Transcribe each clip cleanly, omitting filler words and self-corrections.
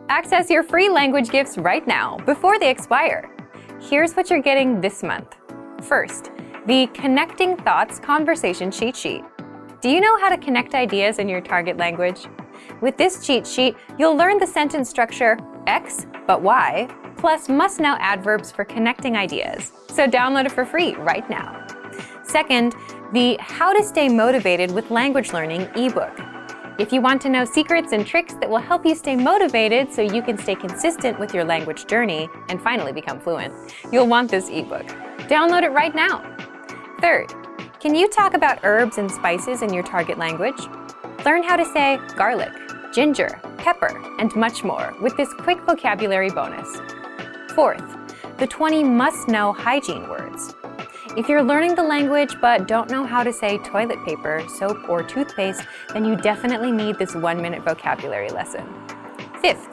Access your free language gifts right now, before they expire. Here's what you're getting this month. First, the Connecting Thoughts Conversation Cheat Sheet. Do you know how to connect ideas in your target language? With this cheat sheet, you'll learn the sentence structure X, but Y, plus must-know adverbs for connecting ideas. So download it for free right now. Second, the How to Stay Motivated with Language Learning ebook. If you want to know secrets and tricks that will help you stay motivated so you can stay consistent with your language journey and finally become fluent, you'll want this ebook. Download it right now. Third, can you talk about herbs and spices in your target language? Learn how to say garlic, ginger, pepper, and much more with this quick vocabulary bonus. Fourth, the 20 must-know hygiene words. If you're learning the language but don't know how to say toilet paper, soap, or toothpaste, then you definitely need this 1-minute vocabulary lesson. Fifth,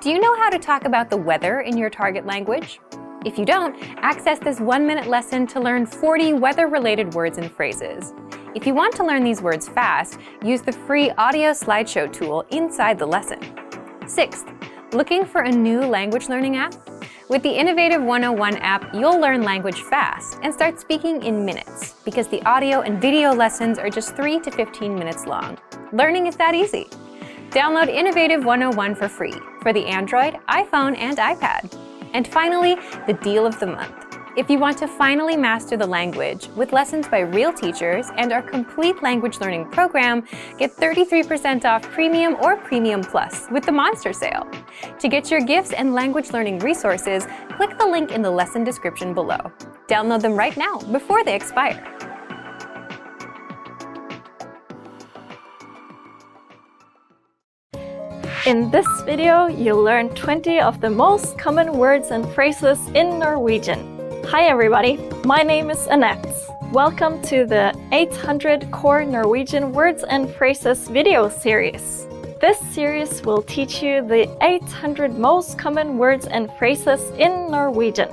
do you know how to talk about the weather in your target language? If you don't, access this 1-minute lesson to learn 40 weather-related words and phrases. If you want to learn these words fast, use the free audio slideshow tool inside the lesson. Sixth, looking for a new language learning app? With the Innovative 101 app, you'll learn language fast and start speaking in minutes because the audio and video lessons are just 3 to 15 minutes long. Learning is that easy. Download Innovative 101 for free for the Android, iPhone, and iPad. And finally, the deal of the month. If you want to finally master the language with lessons by real teachers and our complete language learning program, get 33% off Premium or Premium Plus with the Monster Sale. To get your gifts and language learning resources, click the link in the lesson description below. Download them right now before they expire. In this video, you'll learn 20 of the most common words and phrases in Norwegian. Hi everybody, my name is Annette. Welcome to the 800 Core Norwegian Words and Phrases video series. This series will teach you the 800 most common words and phrases in Norwegian.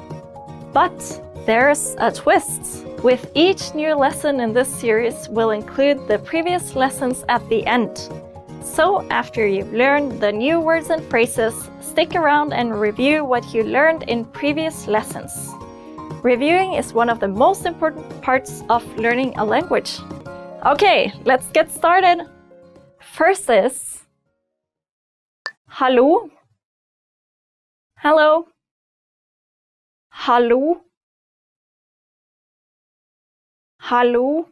But there's a twist. With each new lesson in this series, we'll include the previous lessons at the end. So after you've learned the new words and phrases, stick around and review what you learned in previous lessons. Reviewing is one of the most important parts of learning a language. Okay, let's get started. First is hallo. Hello. Hallo. Hallo.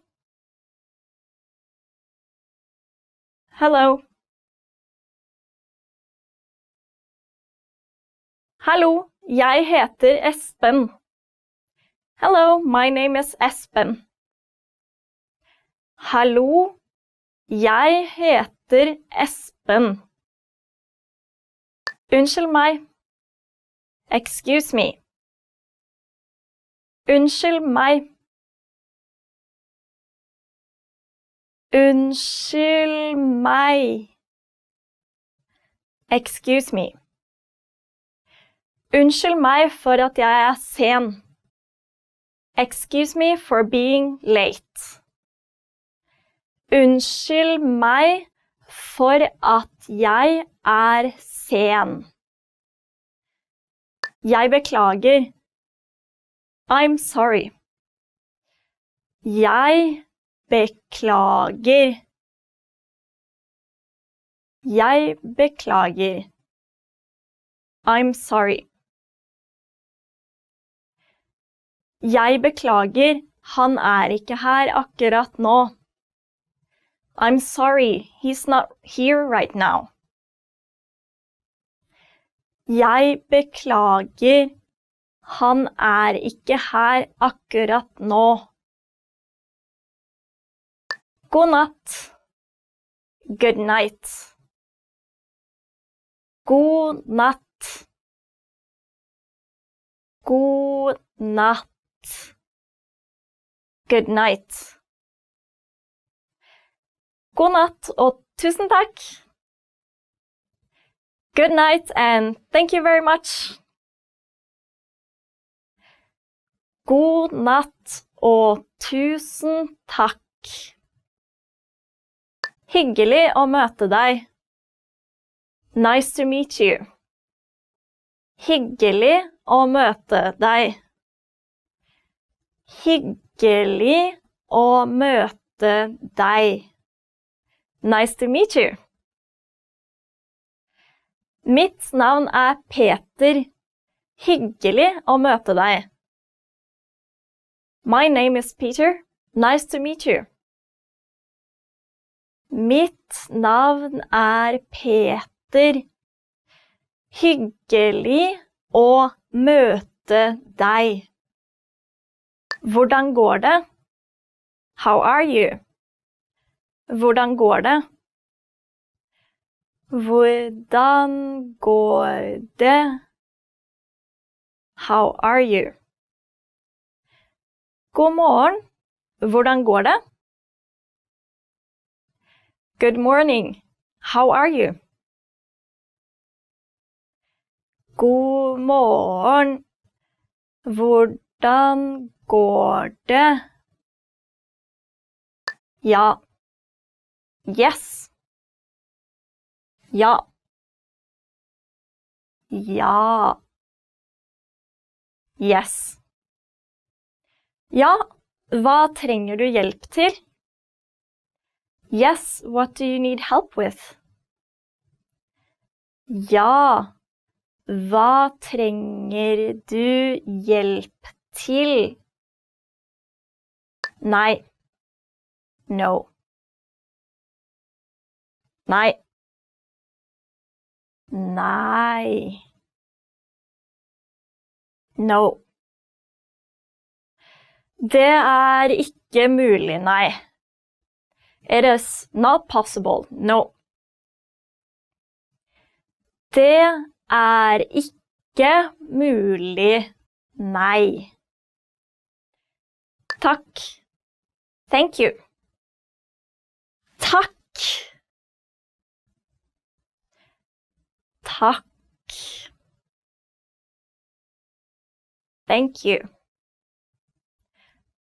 Hello. Hallo, jeg heter Espen. Hello, my name is Espen. Hallo, jeg heter Espen. Unnskyld meg. Excuse me. Unnskyld meg. Unnskyld meg. Excuse me. Unnskyld meg for at jeg sen. Excuse me for being late. Unnskyld meg for at jeg sen. Jeg beklager. I'm sorry. Jeg beklager. Jeg beklager. I'm sorry. Jeg beklager, han ikke her akkurat nå. I'm sorry, he's not here right now. Jeg beklager, han ikke her akkurat nå. God natt. Good night. God natt. God natt. Good night. God natt og tusen takk. Good night and thank you very much. God natt og tusen takk. Hyggelig å møte deg. Nice to meet you. Hyggelig å møte deg. Hyggelig å møte deg. Nice to meet you. Mitt navn Peter. Hyggelig å møte deg. My name is Peter. Nice to meet you. Mitt navn Peter. Hyggelig å møte deg. Hvordan går det? How are you? Hvordan går det? Hvordan går det? How are you? God morgen. Hvordan går det? Good morning. How are you? God morgen. Hvordan går det? Ja. Yes. Ja. Ja. Yes. Ja, hva trenger du hjelp til? Yes, what do you need help with? Ja, hva trenger du hjelp til? Nei. No. Nei. Nei. No. Det ikke mulig, nei. It is not possible, no. Det ikke mulig, nei. Takk. Thank you. Takk. Takk. Thank you.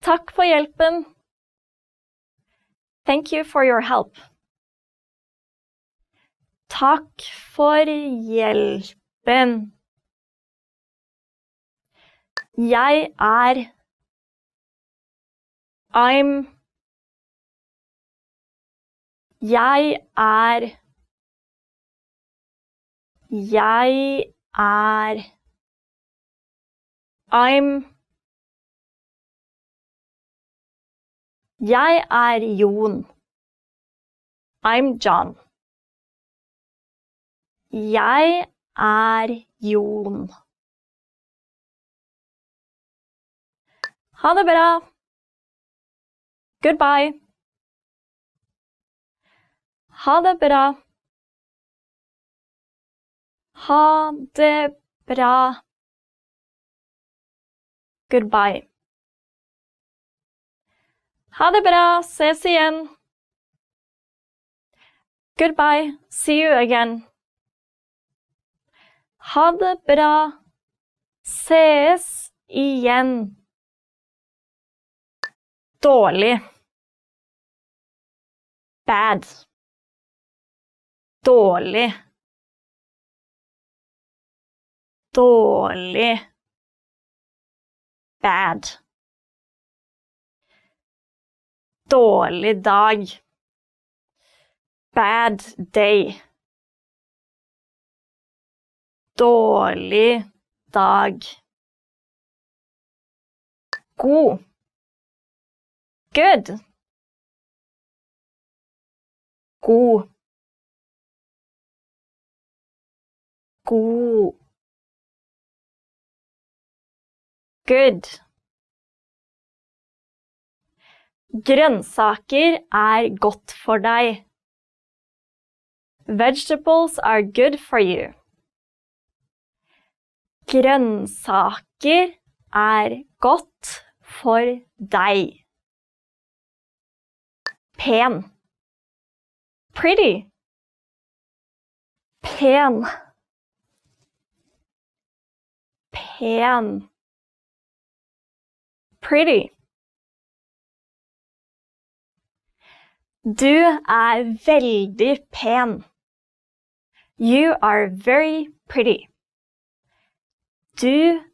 Takk for hjelpen. Thank you for your help. Takk for hjelpen. Jeg I'm. Jeg Jeg I'm. Jeg Jon. I'm John. Jeg Jon. Ha det bra. Goodbye. Ha det bra. Ha det bra. Goodbye. Ha det bra, ses igjen. Goodbye, see you again. Ha det bra, ses igjen. Dårlig. Bad. Dårlig. Dårlig. Bad. Dårlig dag. Bad day. Dårlig dag. God. Good. God. God. Good. Grønnsaker godt for deg. Vegetables are good for you. Grønnsaker godt for deg. Pen. Pretty. Pen. Pen. Pretty. Du veldig pen. You are very pretty. Du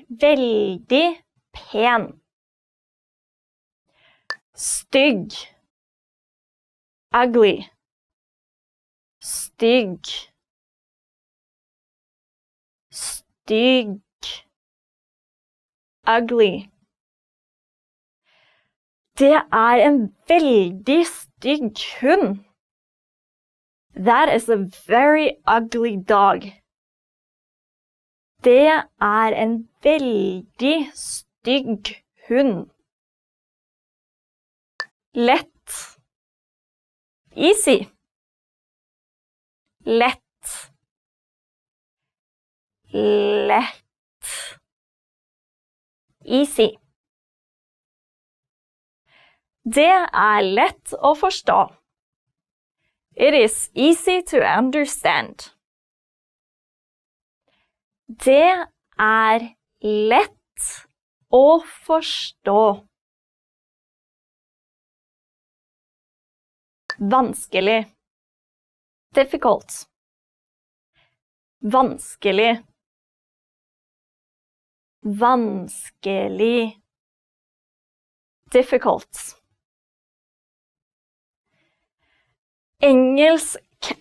veldig pen. Stygg. Ugly. Stygg. Stygg. Ugly. Det en veldig stygg hund. That is a very ugly dog. Det en veldig stygg hund. Lett. Easy. Lett. Lett. Easy. Det lett å forstå. It is easy to understand. Det lett å forstå. Vanskelig. Difficult. Vanskelig. Vanskelig. Difficult. Engelsk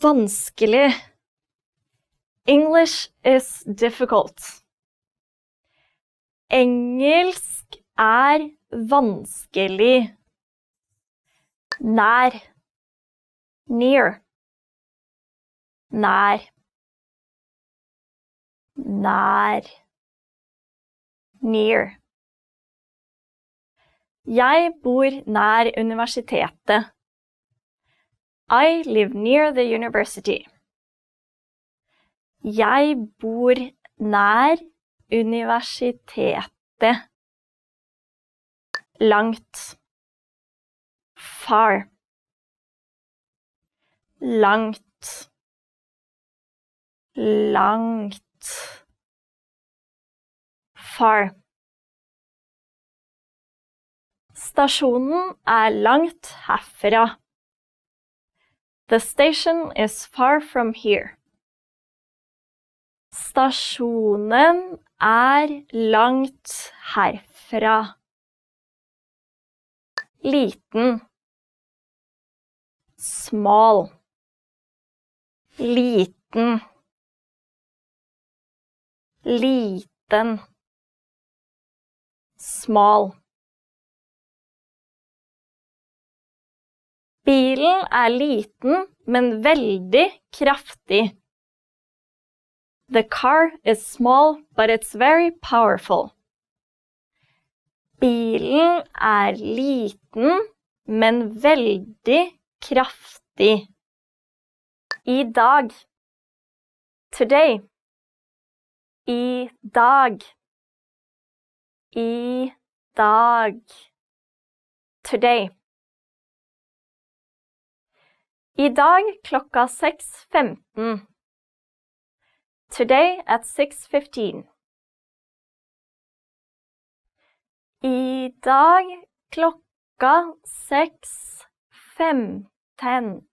vanskelig. English is difficult. Engelsk vanskelig. Nær. Near. Nær. Nær. Near. Jeg bor nær universitetet. I live near the university. Jeg bor nær universitetet. Langt. Far. Langt. Langt. Far. Stasjonen langt herfra. The station is far from here. Stasjonen langt herfra. Liten. Small. Liten. Liten. Small. Bilen liten, men veldig kraftig. The car is small, but it's very powerful. Bilen liten, men veldig kraftig. I dag. Today. I dag. I dag. Today. I dag klokka 6:15. Today at 6:15. I dag klokka 6:15.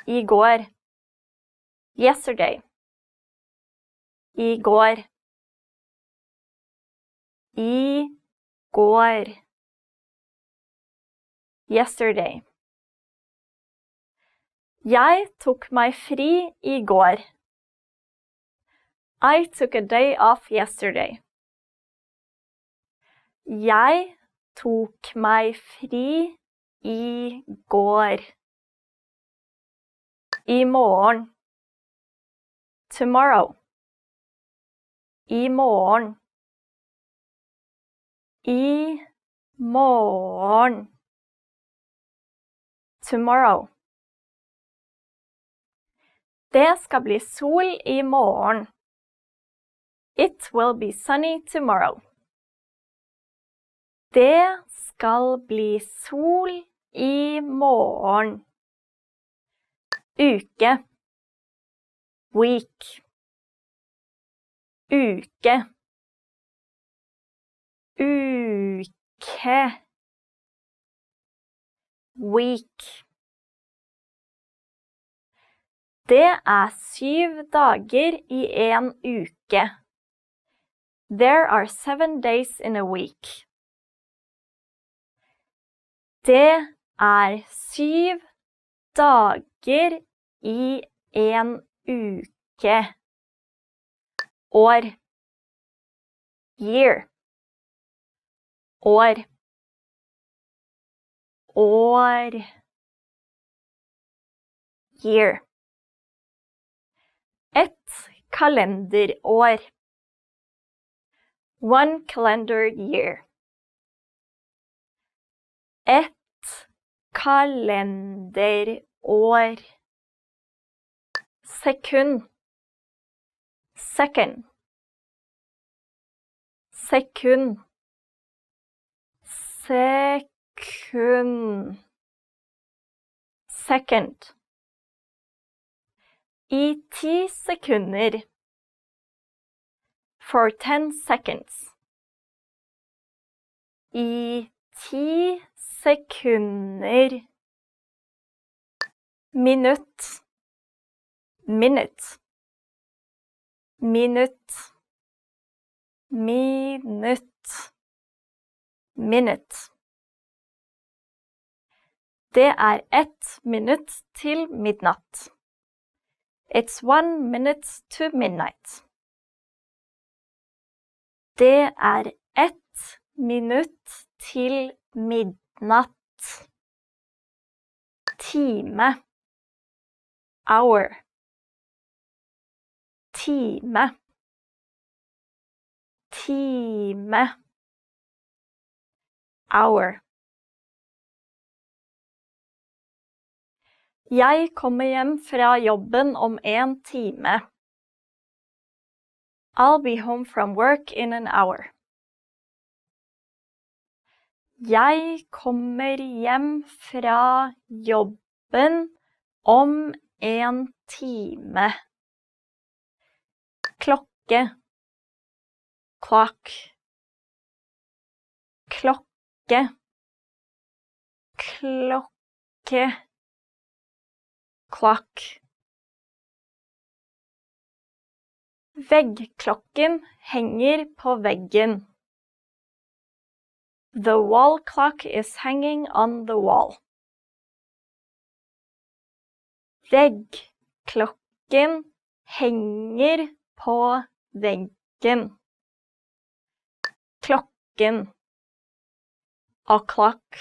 I går. Yesterday. I går. I går. Yesterday. Jeg tok meg fri I går. I took a day off yesterday. Jeg tok meg fri I går. I morgen. Tomorrow. I morgen. I morgen. Tomorrow. Det skal bli sol I morgen. It will be sunny tomorrow. Det skal bli sol I morgen. Uke. Week. Uke. Uke. Week. Det 7 dager I en uke. uke. There are 7 days in a week. Det 7 dager i en uke. År. Year. År. År. Year. Et kalenderår. 1 calendar year. Et kalenderår. Sekund. Second. Sekund. Sekund. Second. I 10 sekunder. For 10 seconds. I 10 sekunder. Minutt. Minute. Minutt. Minutt. Minute. Det 1 minutt til midnatt. It's 1 minute to midnight. Det 1 minutt til midnatt. Time. Hour. Time. Time. Hour. Jeg kommer hjem fra jobben om 1 time. I'll be home from work in an hour. Jeg kommer hjem fra jobben om 1 time. Klokke. Clock. Klokke. Klokke. Clock. Veggklokken henger på veggen. The wall clock is hanging on the wall. Veggklokken henger på veggen. Klokken. A clock.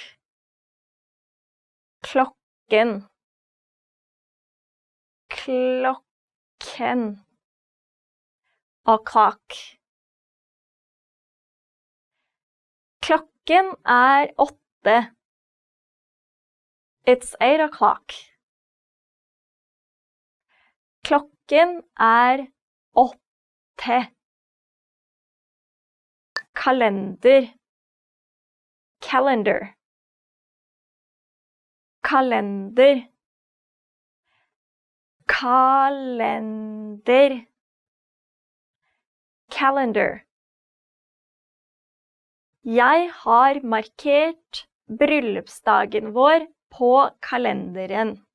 Klokken. Klokken. A clock. Klokken 8. It's 8 o'clock. Klokken 8. Kalender. Calendar. Kalender. Kalender. Calendar. Jeg har markert bryllupsdagen vår på kalenderen.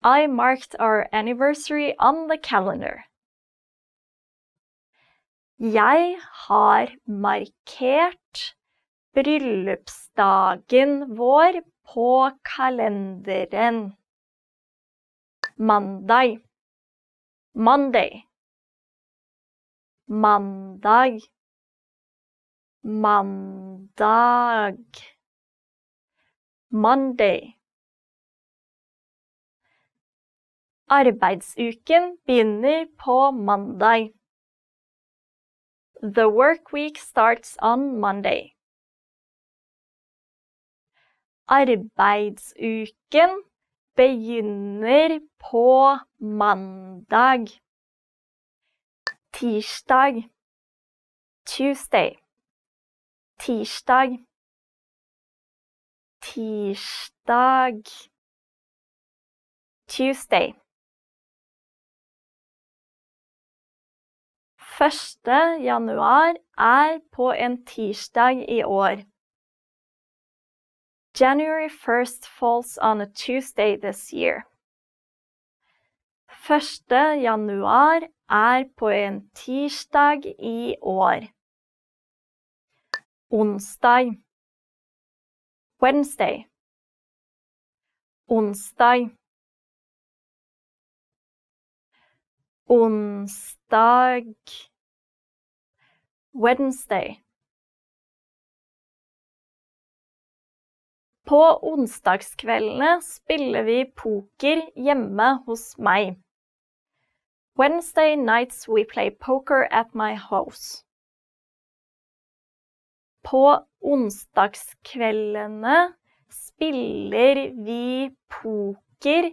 I marked our anniversary on the calendar. Jeg har markert bryllupsdagen vår på kalenderen. Mandag. Monday. Mandag. Mandag. Monday. Arbeidsuken begynner på mandag. The work week starts on Monday. Arbeidsuken begynner på mandag. Tirsdag. Tuesday. Tirsdag. Tirsdag. Tuesday. 1. januar på en tirsdag i år. January 1st falls on a Tuesday this year. 1. januar på en tirsdag i år. Onsdag. Wednesday. Onsdag. Onsdag. Wednesday. På onsdagskveldene spiller vi poker hjemme hos meg. Wednesday nights we play poker at my house. På onsdagskveldene spiller vi poker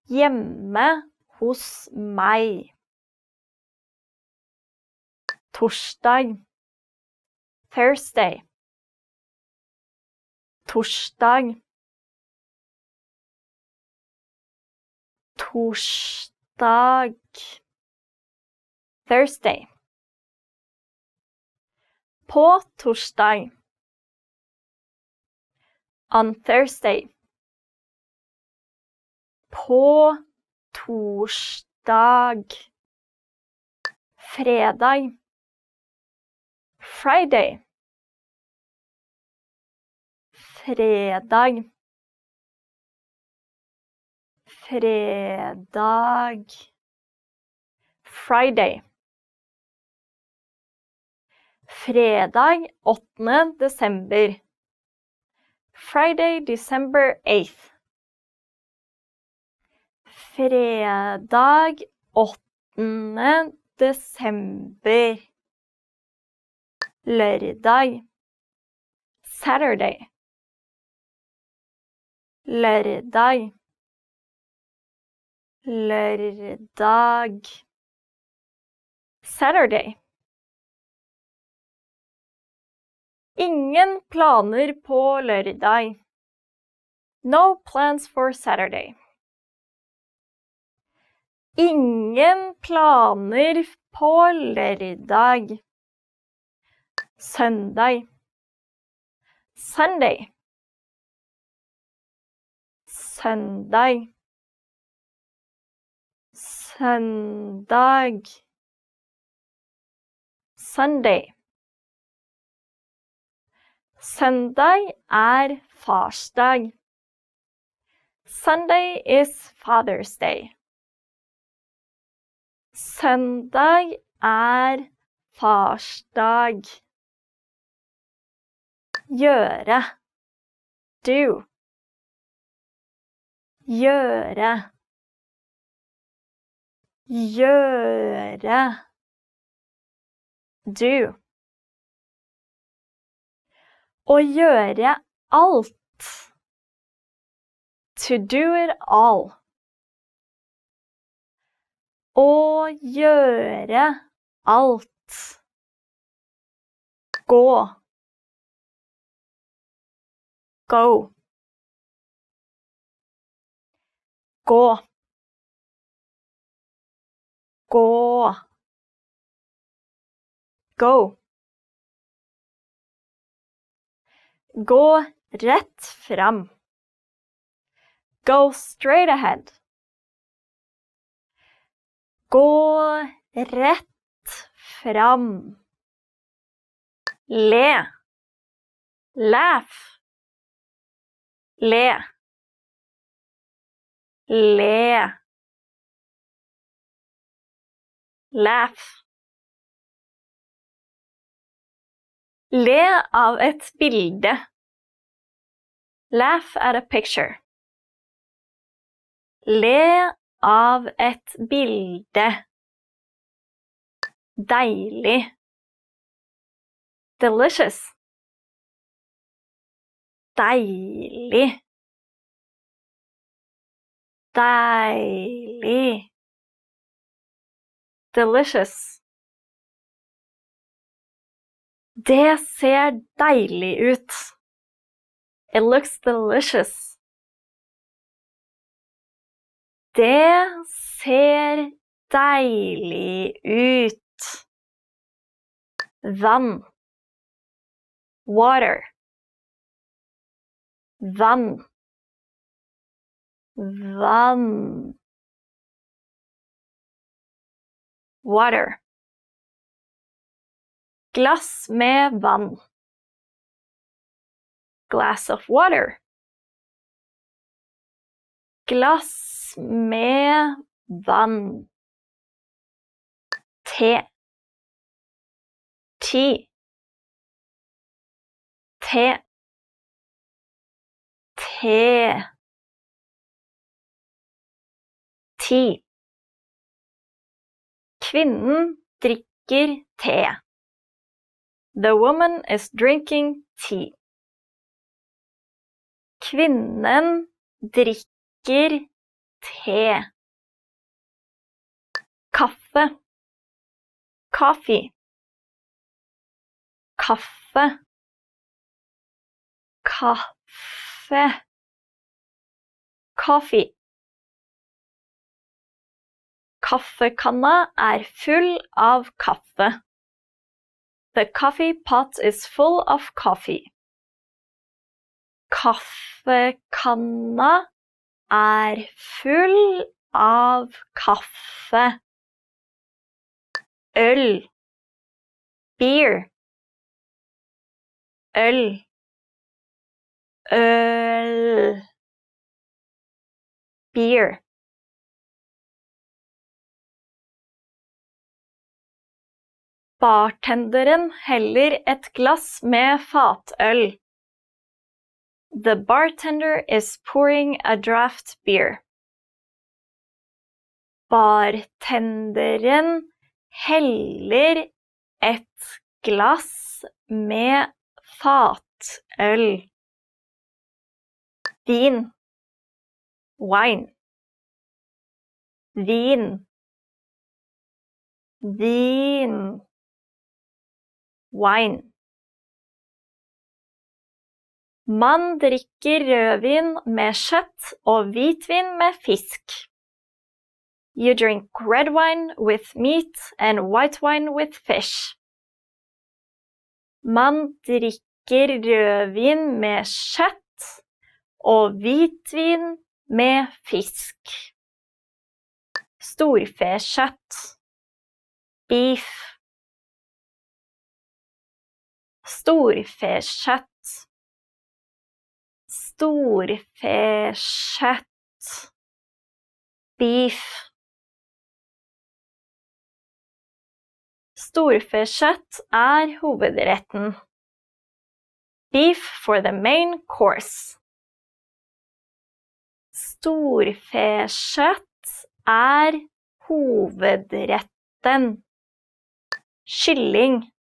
hjemme hos meg. Torsdag. Thursday. Torsdag. Torsdag. Thursday. På torsdag. On Thursday. På torsdag. Fredag. Friday. Fredag. Fredag. Friday. Fredag 8. desember. Friday, December 8th. Fredag 8. desember. Lørdag. Saturday. Lørdag. Lørdag. Saturday. Ingen planer på lørdag. No plans for Saturday. Ingen planer på lørdag. Søndag. Sunday. Søndag. Søndag. Sunday. Søndag farsdag. Sunday is Father's Day. Søndag farsdag. Gjøre. Do. Gjøre. Gjøre. Do. Å gjøre alt. To do it all. Å gjøre alt. Gå. Go. Gå. Gå. Go. Gå rett fram. Go straight ahead. Gå rett fram. Le. Laugh. Le. Le. Laugh. Le av et bilde. Laugh at a picture. Le av et bilde. Deilig. Delicious. Deilig. Deilig. Delicious. Det ser deilig ut. It looks delicious. Det ser deilig ut. Vann. Water. Vann. Vann. water. Glass med vann. Glass of water. Glass med vann. Te. Tea. Te. Te. Tea. Kvinnen drikker te. The woman is drinking tea. Kvinnen drikker te. Kaffe. Coffee. Kaffe. Kaffe. Coffee. Kaffekanna full av kaffe. The coffee pot is full of coffee. Kaffekanna full av kaffe. Øl. Beer. Øl. Øl. Beer. Bartenderen heller et glass med fatøl. The bartender is pouring a draft beer. Bartenderen heller et glass med fatøl. Vin. Wine. Vin. Vin. Wine. Man drikker rødvin med kjøtt og hvitvin med fisk. You drink red wine with meat and white wine with fish. Man drikker rødvin med kjøtt og hvitvin med fisk. Storfekjøtt. Beef. Storfekjøtt. Storfekjøtt. Beef. Storfekjøtt hovedretten. Beef for the main course. Storfekjøtt hovedretten. Kylling.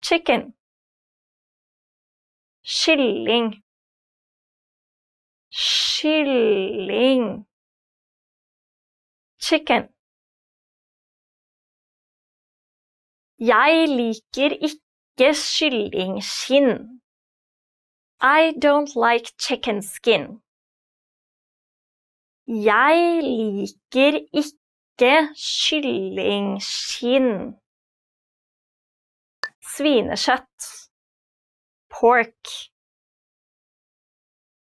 Chicken. Kylling. Kylling. Chicken. Jeg liker ikke kyllingskinn. I don't like chicken skin. Jeg liker ikke kyllingskinn. Svinekjøtt. Pork.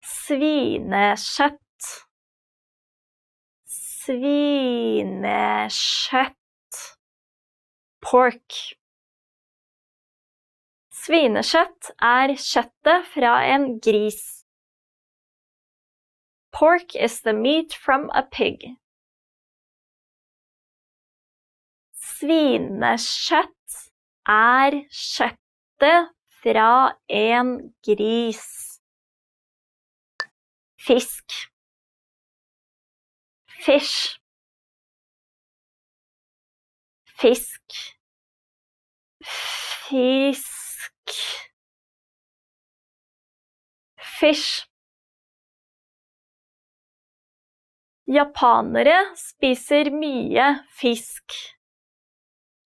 Svinekjøtt. Svinekjøtt. Pork. Svinekjøtt kjøttet fra en gris. Pork is the meat from a pig. Svinekjøtt kjøttet fra en gris. Fisk. Fish. Fisk. Fisk. Fish. Japanere spiser mye fisk.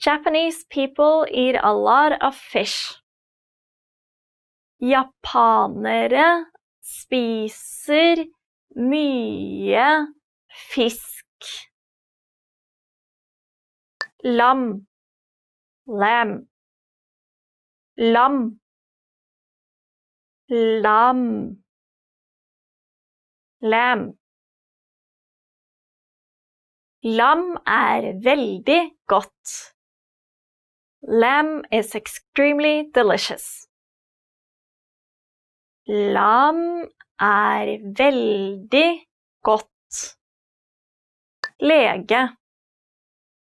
Japanese people eat a lot of fish. Japanere spiser mye fisk. Lam. Lamb. Lam. Lam. Lamb. Lam veldig godt. Lamb is extremely delicious. Lam veldig godt. Lege.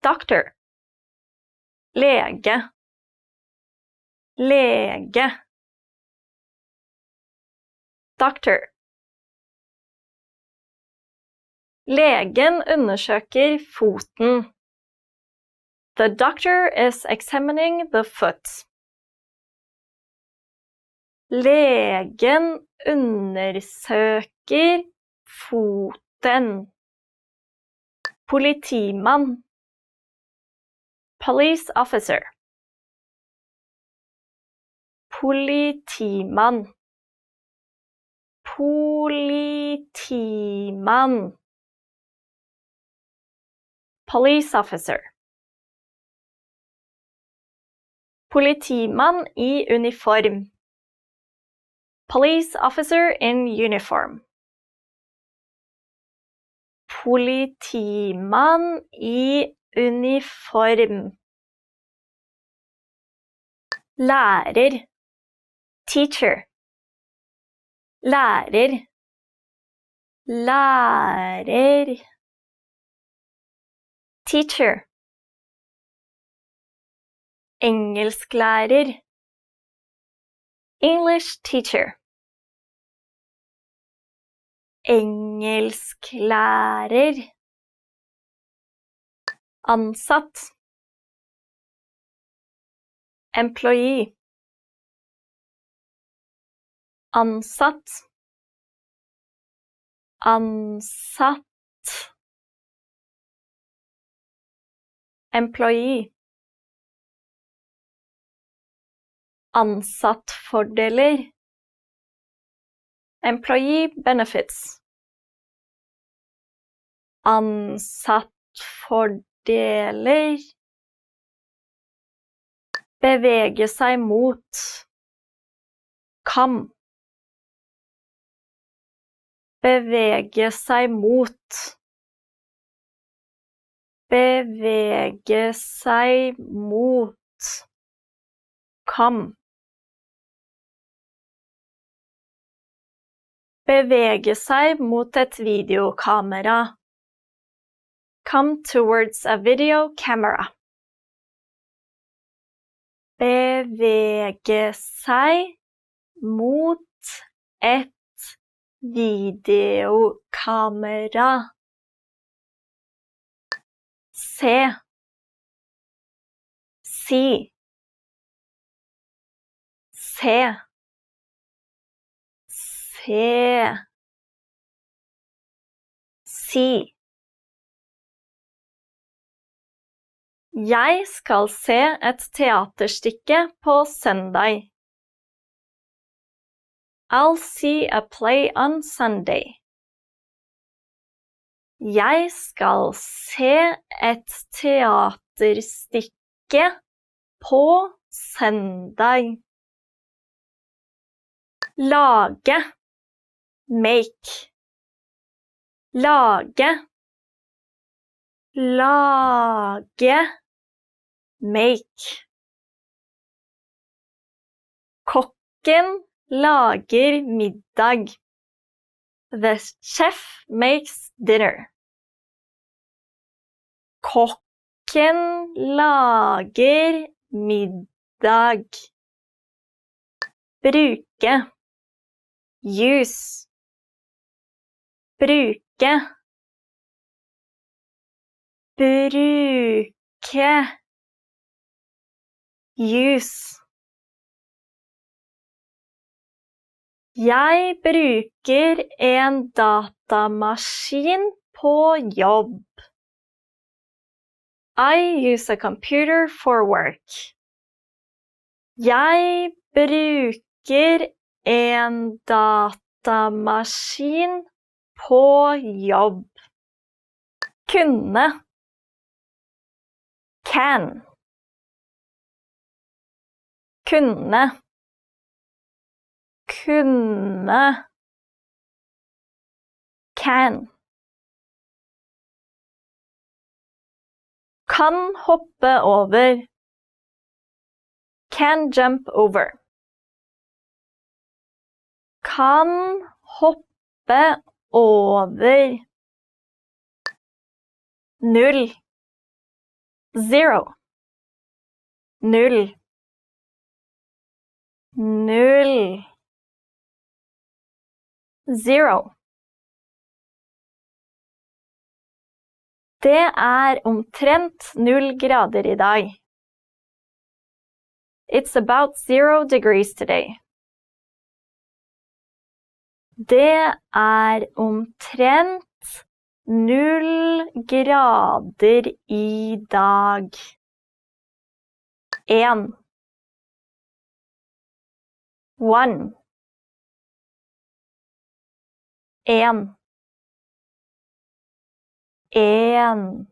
Doctor. Lege. Lege. Doctor. Legen undersøker foten. The doctor is examining the foot. Legen undersøker foten. Politimann. Police officer. Politimann. Politimann. Police officer. Politimann i uniform. Police officer in uniform. Politimann i uniform. Lærer. Teacher. Lærer. Lærer. Teacher. Engelsklærer. English teacher. Engelsklærer. Ansatt. Employee. Ansatt. Ansatt. Employee. Ansattfordeler. Employee benefits. Ansattfordeler. Bevege seg mot. Come. Bevege seg mot. Bevege seg mot. Come. Bevege seg mot et videokamera. Come towards a video camera. Bevege seg mot et videokamera. Se. Si. Se. Se. Si. Jeg skal se et teaterstykke på søndag. I'll see a play on Sunday. Jeg skal se et teaterstykke på søndag. Lage. Make. Lage. Lage. Make. Kokken lager middag. The chef makes dinner. Kokken lager middag. Bruke. Use. Bruke. Bruke. Use. Jeg bruker en datamaskin på jobb. I use a computer for work. Jeg bruker en datamaskin på jobb. Kunne. Can. Kunne. Kunne. Can. Kan hoppe over. Can jump over. Kan hoppe over. 0. 0. 0. 0. 0. Det omtrent 0 grader I dag. It's about 0 degrees today. Det omtrent 0 grader I dag. 1. 1. 1. 1.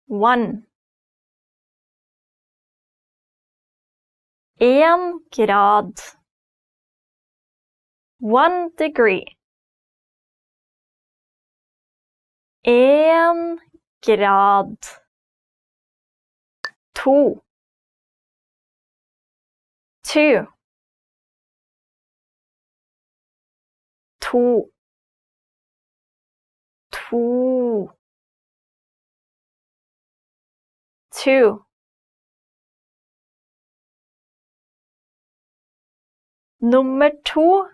1. 1 grad. 1 degree. 1 grad. 2. 2. 2. 2. 2. Nummer 2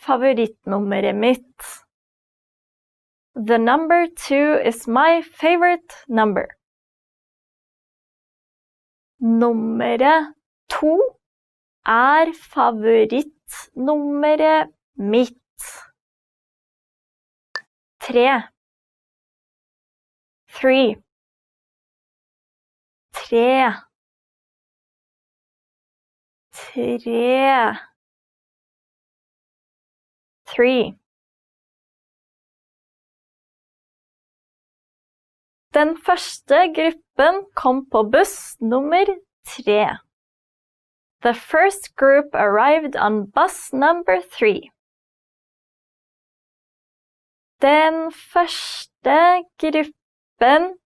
favorittnummeret mitt. The number 2 is my favorite number. Nummeret 2 favorittnummeret mitt. 3. 3. 3. 3. 3. Den første gruppen kom på buss nummer 3. The first group arrived on bus number 3. Den første gruppen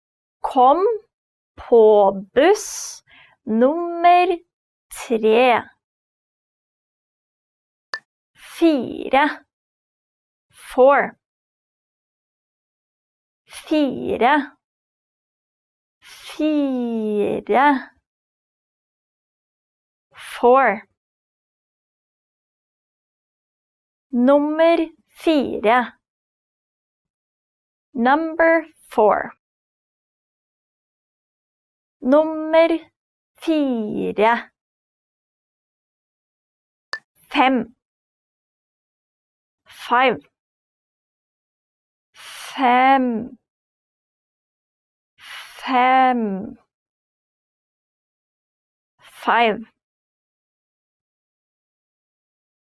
kom på buss nummer 3. 4. 4. 4. 4. 4. Nummer 4. Number 4. Nummer 4. 5. 5. 5. 5. 5.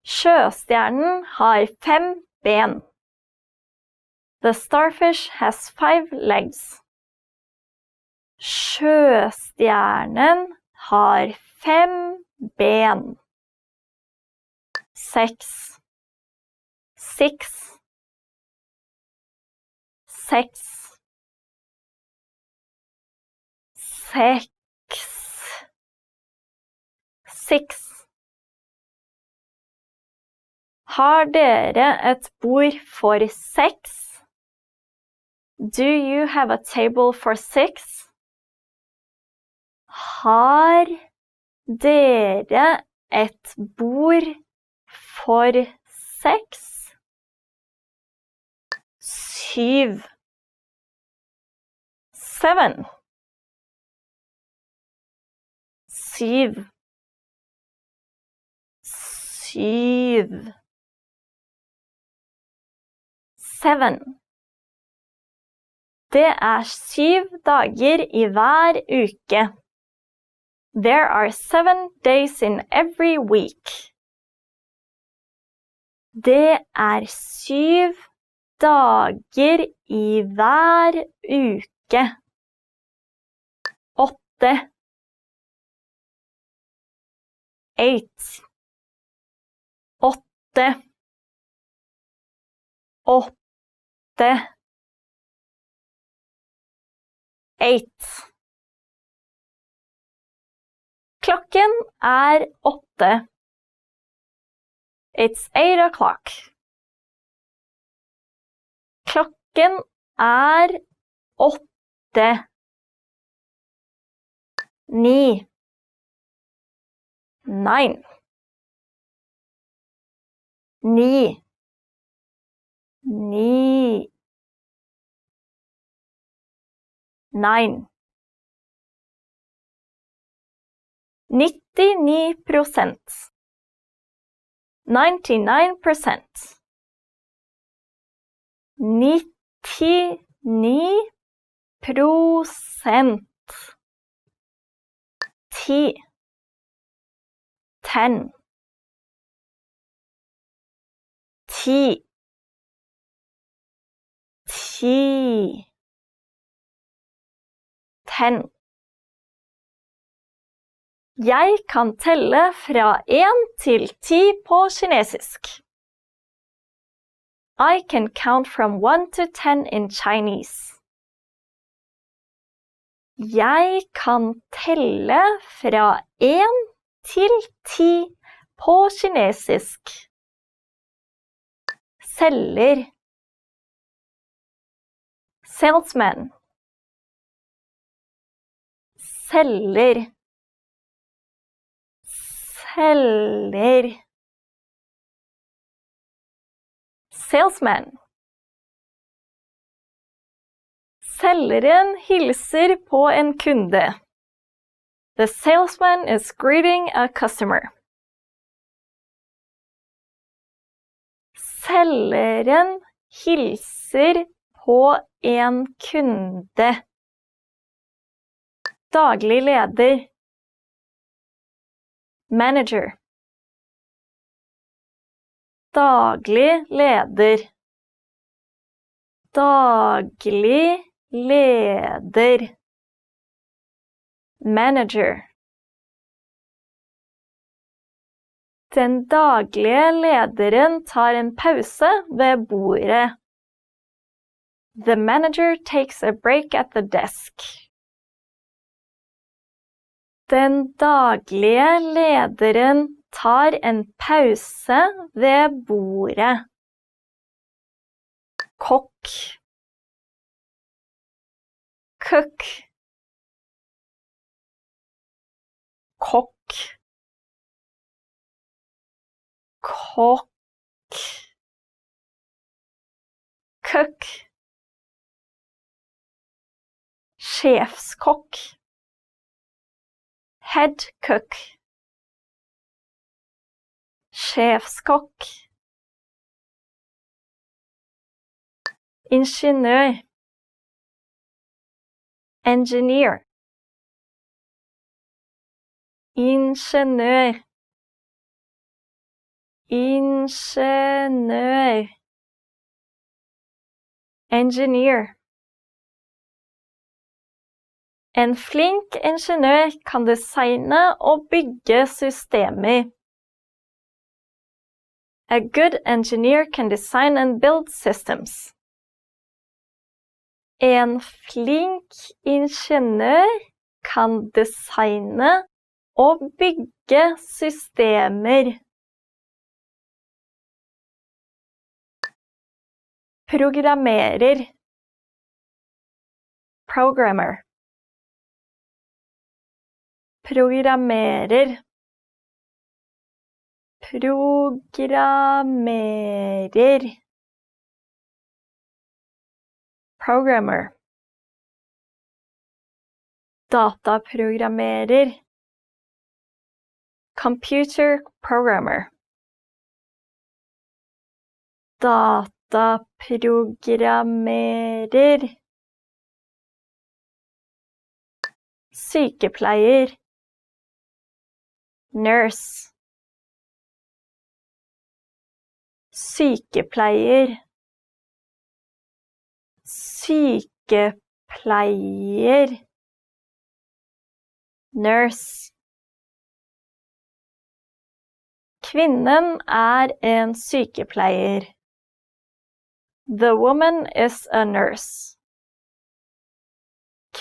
Sjøstjernen har 5 ben. The starfish has 5 legs. Sjøstjernen har 5 ben. 6. 6. 6. 6. 6. Har dere et bord for 6? Do you have a table for 6? Har dere et bord for 6? 7. 7. 7. 7. 7. Det 7 dager I hver uke. There are 7 days in every week. Det 7 dager I hver uke. 8. 8. 8. 8. 8. Klokken 8. It's 8 o'clock. Klokken 8. 9. 9. 9. 9. 9. 99%. 99%. 99%. 10. 10. 10. 10. 10. Jeg kan telle fra 1 til 10 på kinesisk. I can count from 1 to 10 in Chinese. Jeg kan telle fra 1 til 10 på kinesisk. Selger. Salesman. Selger. Selger. Salesman. Selgeren hilser på en kunde. The salesman is greeting a customer. Selgeren hilser på en kunde. Daglig leder. Manager. Daglig leder. Daglig leder. Manager. Den daglige lederen tar en pause ved bordet. The manager takes a break at the desk. Den daglige lederen tar en pause ved bordet. Kokk. Cook. Kokk. Kokk. Cook. Sjefskokk. Head cook. Sjefskokk. Ingeniør. Engineer. Ingeniør. Ingeniør. Engineer. En flink ingeniør kan designe og bygge systemer. A good engineer can design and build systems. En flink ingeniør kan designe og bygge systemer. Programmerer. Programmer. Programmerer. Programmerer. Programmer. Dataprogrammerer. Computer programmer. Dataprogrammerer. Sykepleier. Nurse. Sykepleier. Sykepleier. Nurse. Kvinnen en sykepleier. The woman is a nurse.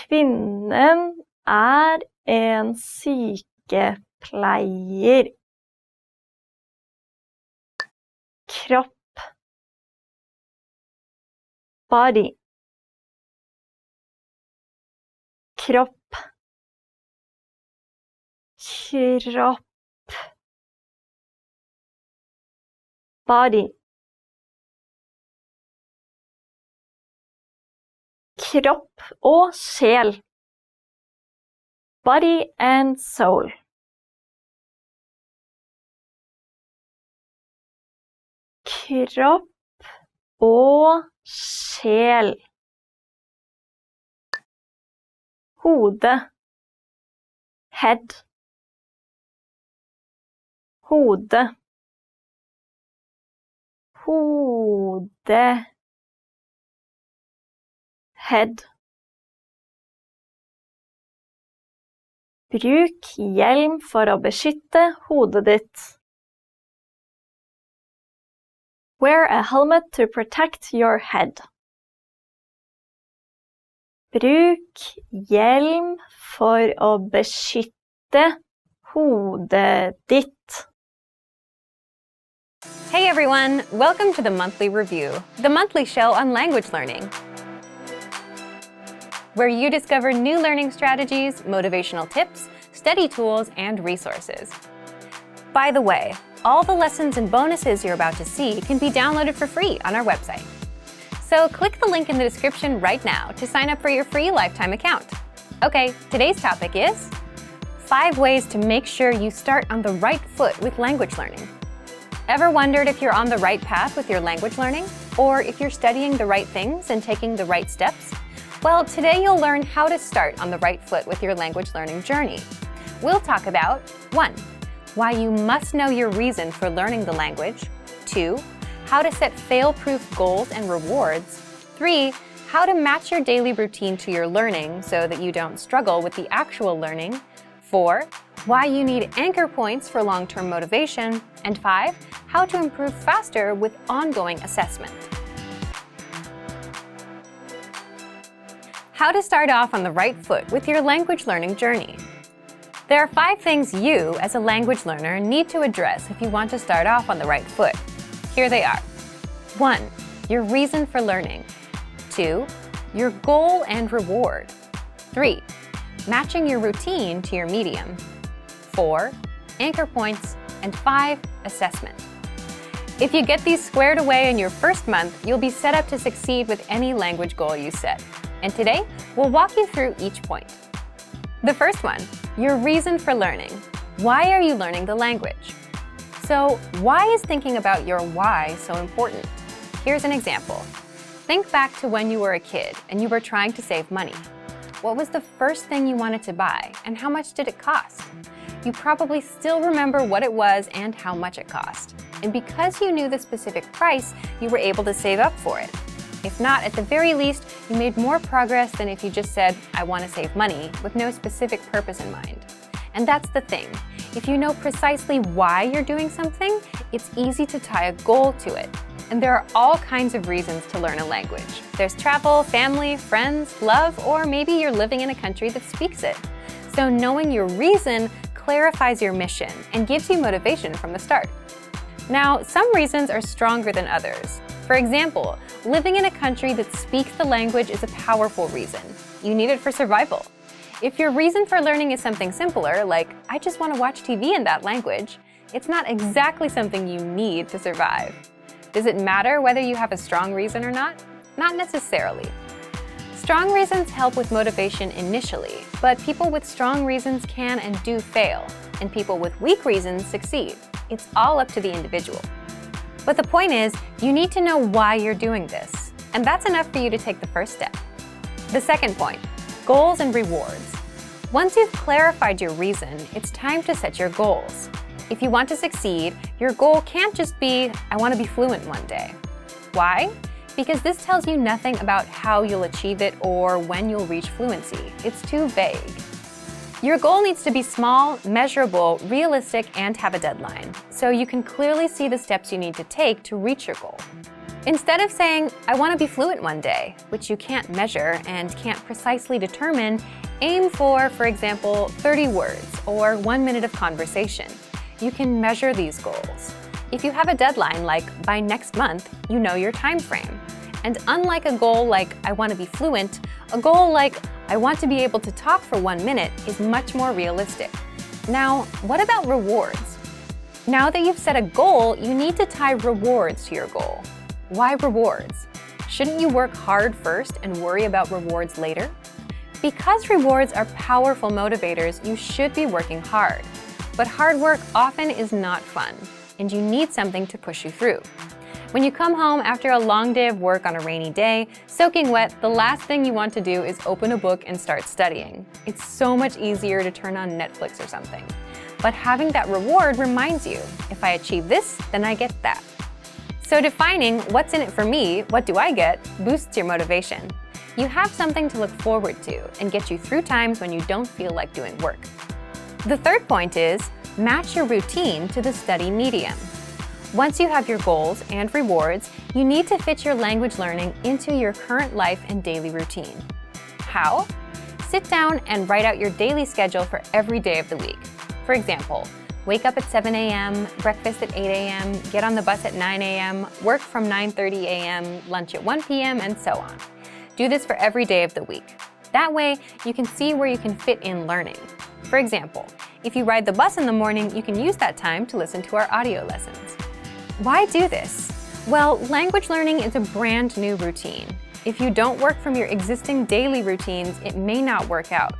Kvinnen en sykepleier. Kropp. Body. Kropp. Kropp. Body. Kropp og sjel. Body and soul. Kropp og sjel. Hode. Head. Hode. Hode. Head. Bruk hjelm for å beskytte hodet ditt. Wear a helmet to protect your head. Bruk hjelm for å beskytte hodet ditt. Hey everyone, welcome to the Monthly Review, the monthly show on language learning, where you discover new learning strategies, motivational tips, study tools, and resources. By the way, all the lessons and bonuses you're about to see can be downloaded for free on our website. So click the link in the description right now to sign up for your free lifetime account. Okay, today's topic is 5 ways to make sure you start on the right foot with language learning. Ever wondered if you're on the right path with your language learning? Or if you're studying the right things and taking the right steps? Well, today you'll learn how to start on the right foot with your language learning journey. We'll talk about 1. Why you must know your reason for learning the language. 2. How to set fail-proof goals and rewards. 3. How to match your daily routine to your learning so that you don't struggle with the actual learning. 4. Why you need anchor points for long-term motivation. And 5. How to improve faster with ongoing assessment. How to start off on the right foot with your language learning journey. There are 5 things you, as a language learner, need to address if you want to start off on the right foot. Here they are. 1. Your reason for learning. 2. Your goal and reward. 3. Matching your routine to your medium. 4. Anchor points. And 5. Assessment. If you get these squared away in your first month, you'll be set up to succeed with any language goal you set. And today, we'll walk you through each point. The first one, your reason for learning. Why are you learning the language? So, why is thinking about your why so important? Here's an example. Think back to when you were a kid and you were trying to save money. What was the first thing you wanted to buy, and how much did it cost? You probably still remember what it was and how much it cost. And because you knew the specific price, you were able to save up for it. If not, at the very least, you made more progress than if you just said, I want to save money, with no specific purpose in mind. And that's the thing. If you know precisely why you're doing something, it's easy to tie a goal to it. And there are all kinds of reasons to learn a language. There's travel, family, friends, love, or maybe you're living in a country that speaks it. So knowing your reason clarifies your mission and gives you motivation from the start. Now, some reasons are stronger than others. For example, living in a country that speaks the language is a powerful reason. You need it for survival. If your reason for learning is something simpler, like, I just want to watch TV in that language, it's not exactly something you need to survive. Does it matter whether you have a strong reason or not? Not necessarily. Strong reasons help with motivation initially, but people with strong reasons can and do fail, and people with weak reasons succeed. It's all up to the individual. But the point is, you need to know why you're doing this, and that's enough for you to take the first step. The second point, goals and rewards. Once you've clarified your reason, it's time to set your goals. If you want to succeed, your goal can't just be, I want to be fluent one day. Why? Because this tells you nothing about how you'll achieve it or when you'll reach fluency. It's too vague. Your goal needs to be small, measurable, realistic, and have a deadline, so you can clearly see the steps you need to take to reach your goal. Instead of saying, I want to be fluent one day, which you can't measure and can't precisely determine, aim for example, 30 words or 1 minute of conversation. You can measure these goals. If you have a deadline like by next month, you know your time frame. And unlike a goal like I want to be fluent, a goal like I want to be able to talk for 1 minute is much more realistic. Now, what about rewards? Now that you've set a goal, you need to tie rewards to your goal. Why rewards? Shouldn't you work hard first and worry about rewards later? Because rewards are powerful motivators, you should be working hard. But hard work often is not fun, and you need something to push you through. When you come home after a long day of work on a rainy day, soaking wet, the last thing you want to do is open a book and start studying. It's so much easier to turn on Netflix or something. But having that reward reminds you, if I achieve this, then I get that. So defining what's in it for me, what do I get, boosts your motivation. You have something to look forward to and get you through times when you don't feel like doing work. The third point is match your routine to the study medium. Once you have your goals and rewards, you need to fit your language learning into your current life and daily routine. How? Sit down and write out your daily schedule for every day of the week. For example, wake up at 7 a.m., breakfast at 8 a.m., get on the bus at 9 a.m., work from 9:30 a.m., lunch at 1 p.m., and so on. Do this for every day of the week. That way, you can see where you can fit in learning. For example, if you ride the bus in the morning, you can use that time to listen to our audio lessons. Why do this? Well, language learning is a brand new routine. If you don't work from your existing daily routines, it may not work out.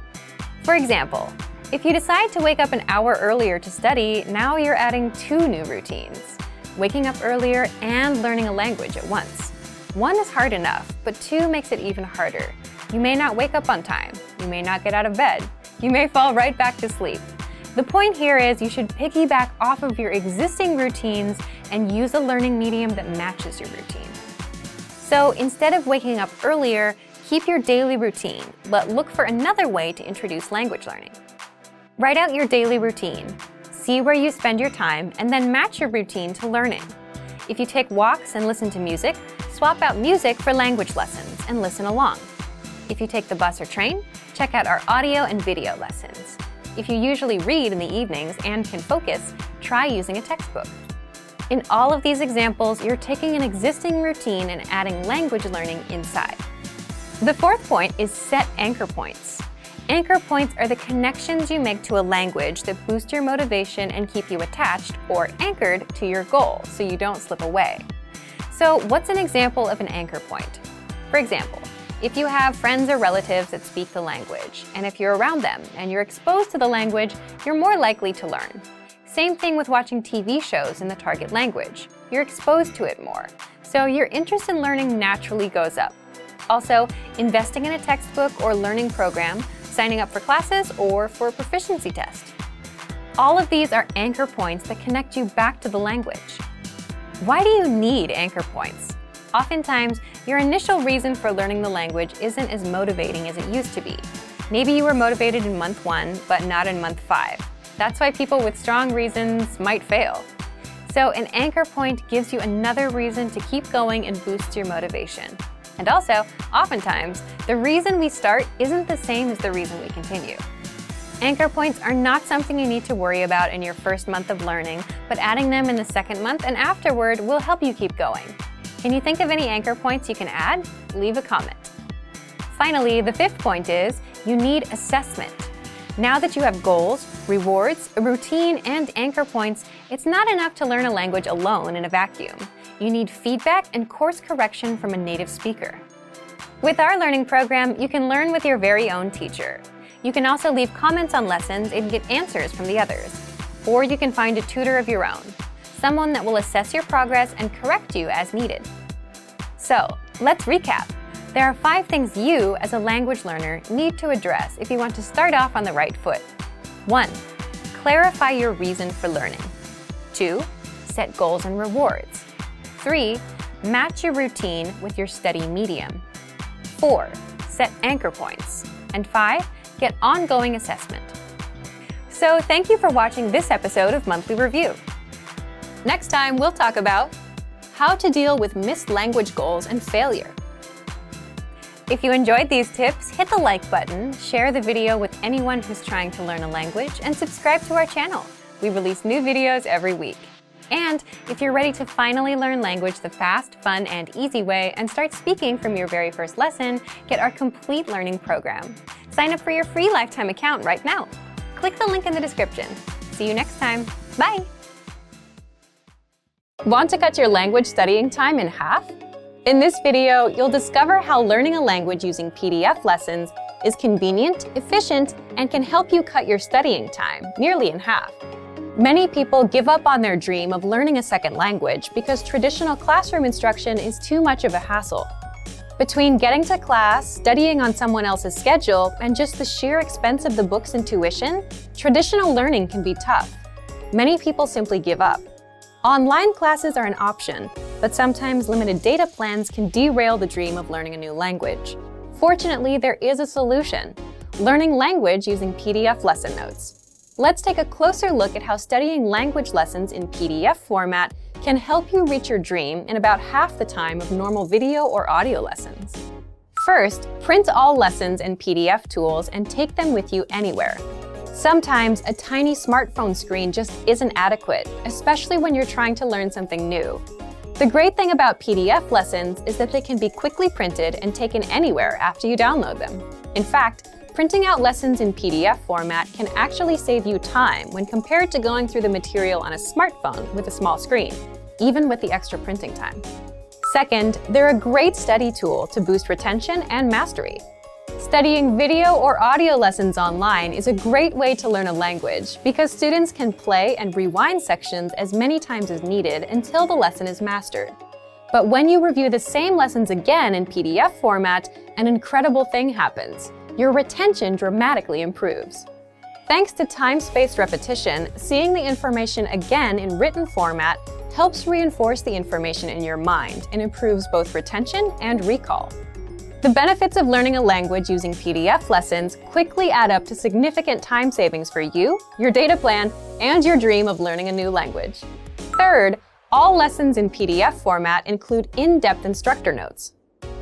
For example, if you decide to wake up an hour earlier to study, now you're adding 2 new routines. Waking up earlier and learning a language at once. 1 is hard enough, but 2 makes it even harder. You may not wake up on time. You may not get out of bed. You may fall right back to sleep. The point here is you should piggyback off of your existing routines and use a learning medium that matches your routine. So instead of waking up earlier, keep your daily routine, but look for another way to introduce language learning. Write out your daily routine. See where you spend your time and then match your routine to learning. If you take walks and listen to music, swap out music for language lessons and listen along. If you take the bus or train, check out our audio and video lessons. If you usually read in the evenings and can focus, try using a textbook. In all of these examples, you're taking an existing routine and adding language learning inside. The fourth point is set anchor points. Anchor points are the connections you make to a language that boost your motivation and keep you attached or anchored to your goal so you don't slip away. So what's an example of an anchor point? For example, if you have friends or relatives that speak the language, and if you're around them and you're exposed to the language, you're more likely to learn. Same thing with watching TV shows in the target language. You're exposed to it more, so your interest in learning naturally goes up. Also, investing in a textbook or learning program, signing up for classes, or for a proficiency test. All of these are anchor points that connect you back to the language. Why do you need anchor points? Oftentimes, your initial reason for learning the language isn't as motivating as it used to be. Maybe you were motivated in month 1, but not in month 5. That's why people with strong reasons might fail. So an anchor point gives you another reason to keep going and boosts your motivation. And also, oftentimes, the reason we start isn't the same as the reason we continue. Anchor points are not something you need to worry about in your first month of learning, but adding them in the second month and afterward will help you keep going. Can you think of any anchor points you can add? Leave a comment. Finally, the fifth point is you need assessment. Now that you have goals, rewards, a routine, and anchor points, it's not enough to learn a language alone in a vacuum. You need feedback and course correction from a native speaker. With our learning program, you can learn with your very own teacher. You can also leave comments on lessons and get answers from the others. Or you can find a tutor of your own, someone that will assess your progress and correct you as needed. So, let's recap. There are 5 things you, as a language learner, need to address if you want to start off on the right foot. 1. Clarify your reason for learning. 2. Set goals and rewards. 3. Match your routine with your study medium. 4. Set anchor points. And 5. Get ongoing assessment. So thank you for watching this episode of Monthly Review. Next time, we'll talk about how to deal with missed language goals and failure. If you enjoyed these tips, hit the like button, share the video with anyone who's trying to learn a language, and subscribe to our channel. We release new videos every week. And if you're ready to finally learn language the fast, fun, and easy way and start speaking from your very first lesson, get our complete learning program. Sign up for your free lifetime account right now. Click the link in the description. See you next time. Bye! Want to cut your language studying time in half? In this video, you'll discover how learning a language using PDF lessons is convenient, efficient, and can help you cut your studying time nearly in half. Many people give up on their dream of learning a second language because traditional classroom instruction is too much of a hassle. Between getting to class, studying on someone else's schedule, and just the sheer expense of the books and tuition, traditional learning can be tough. Many people simply give up. Online classes are an option, but sometimes limited data plans can derail the dream of learning a new language. Fortunately, there is a solution: learning language using PDF lesson notes. Let's take a closer look at how studying language lessons in PDF format can help you reach your dream in about half the time of normal video or audio lessons. First, print all lessons and PDF tools and take them with you anywhere. Sometimes a tiny smartphone screen just isn't adequate, especially when you're trying to learn something new. The great thing about PDF lessons is that they can be quickly printed and taken anywhere after you download them. In fact, printing out lessons in PDF format can actually save you time when compared to going through the material on a smartphone with a small screen, even with the extra printing time. Second, they're a great study tool to boost retention and mastery. Studying video or audio lessons online is a great way to learn a language because students can play and rewind sections as many times as needed until the lesson is mastered. But when you review the same lessons again in PDF format, an incredible thing happens. Your retention dramatically improves. Thanks to time-spaced repetition, seeing the information again in written format helps reinforce the information in your mind and improves both retention and recall. The benefits of learning a language using PDF lessons quickly add up to significant time savings for you, your data plan, and your dream of learning a new language. Third, all lessons in PDF format include in-depth instructor notes.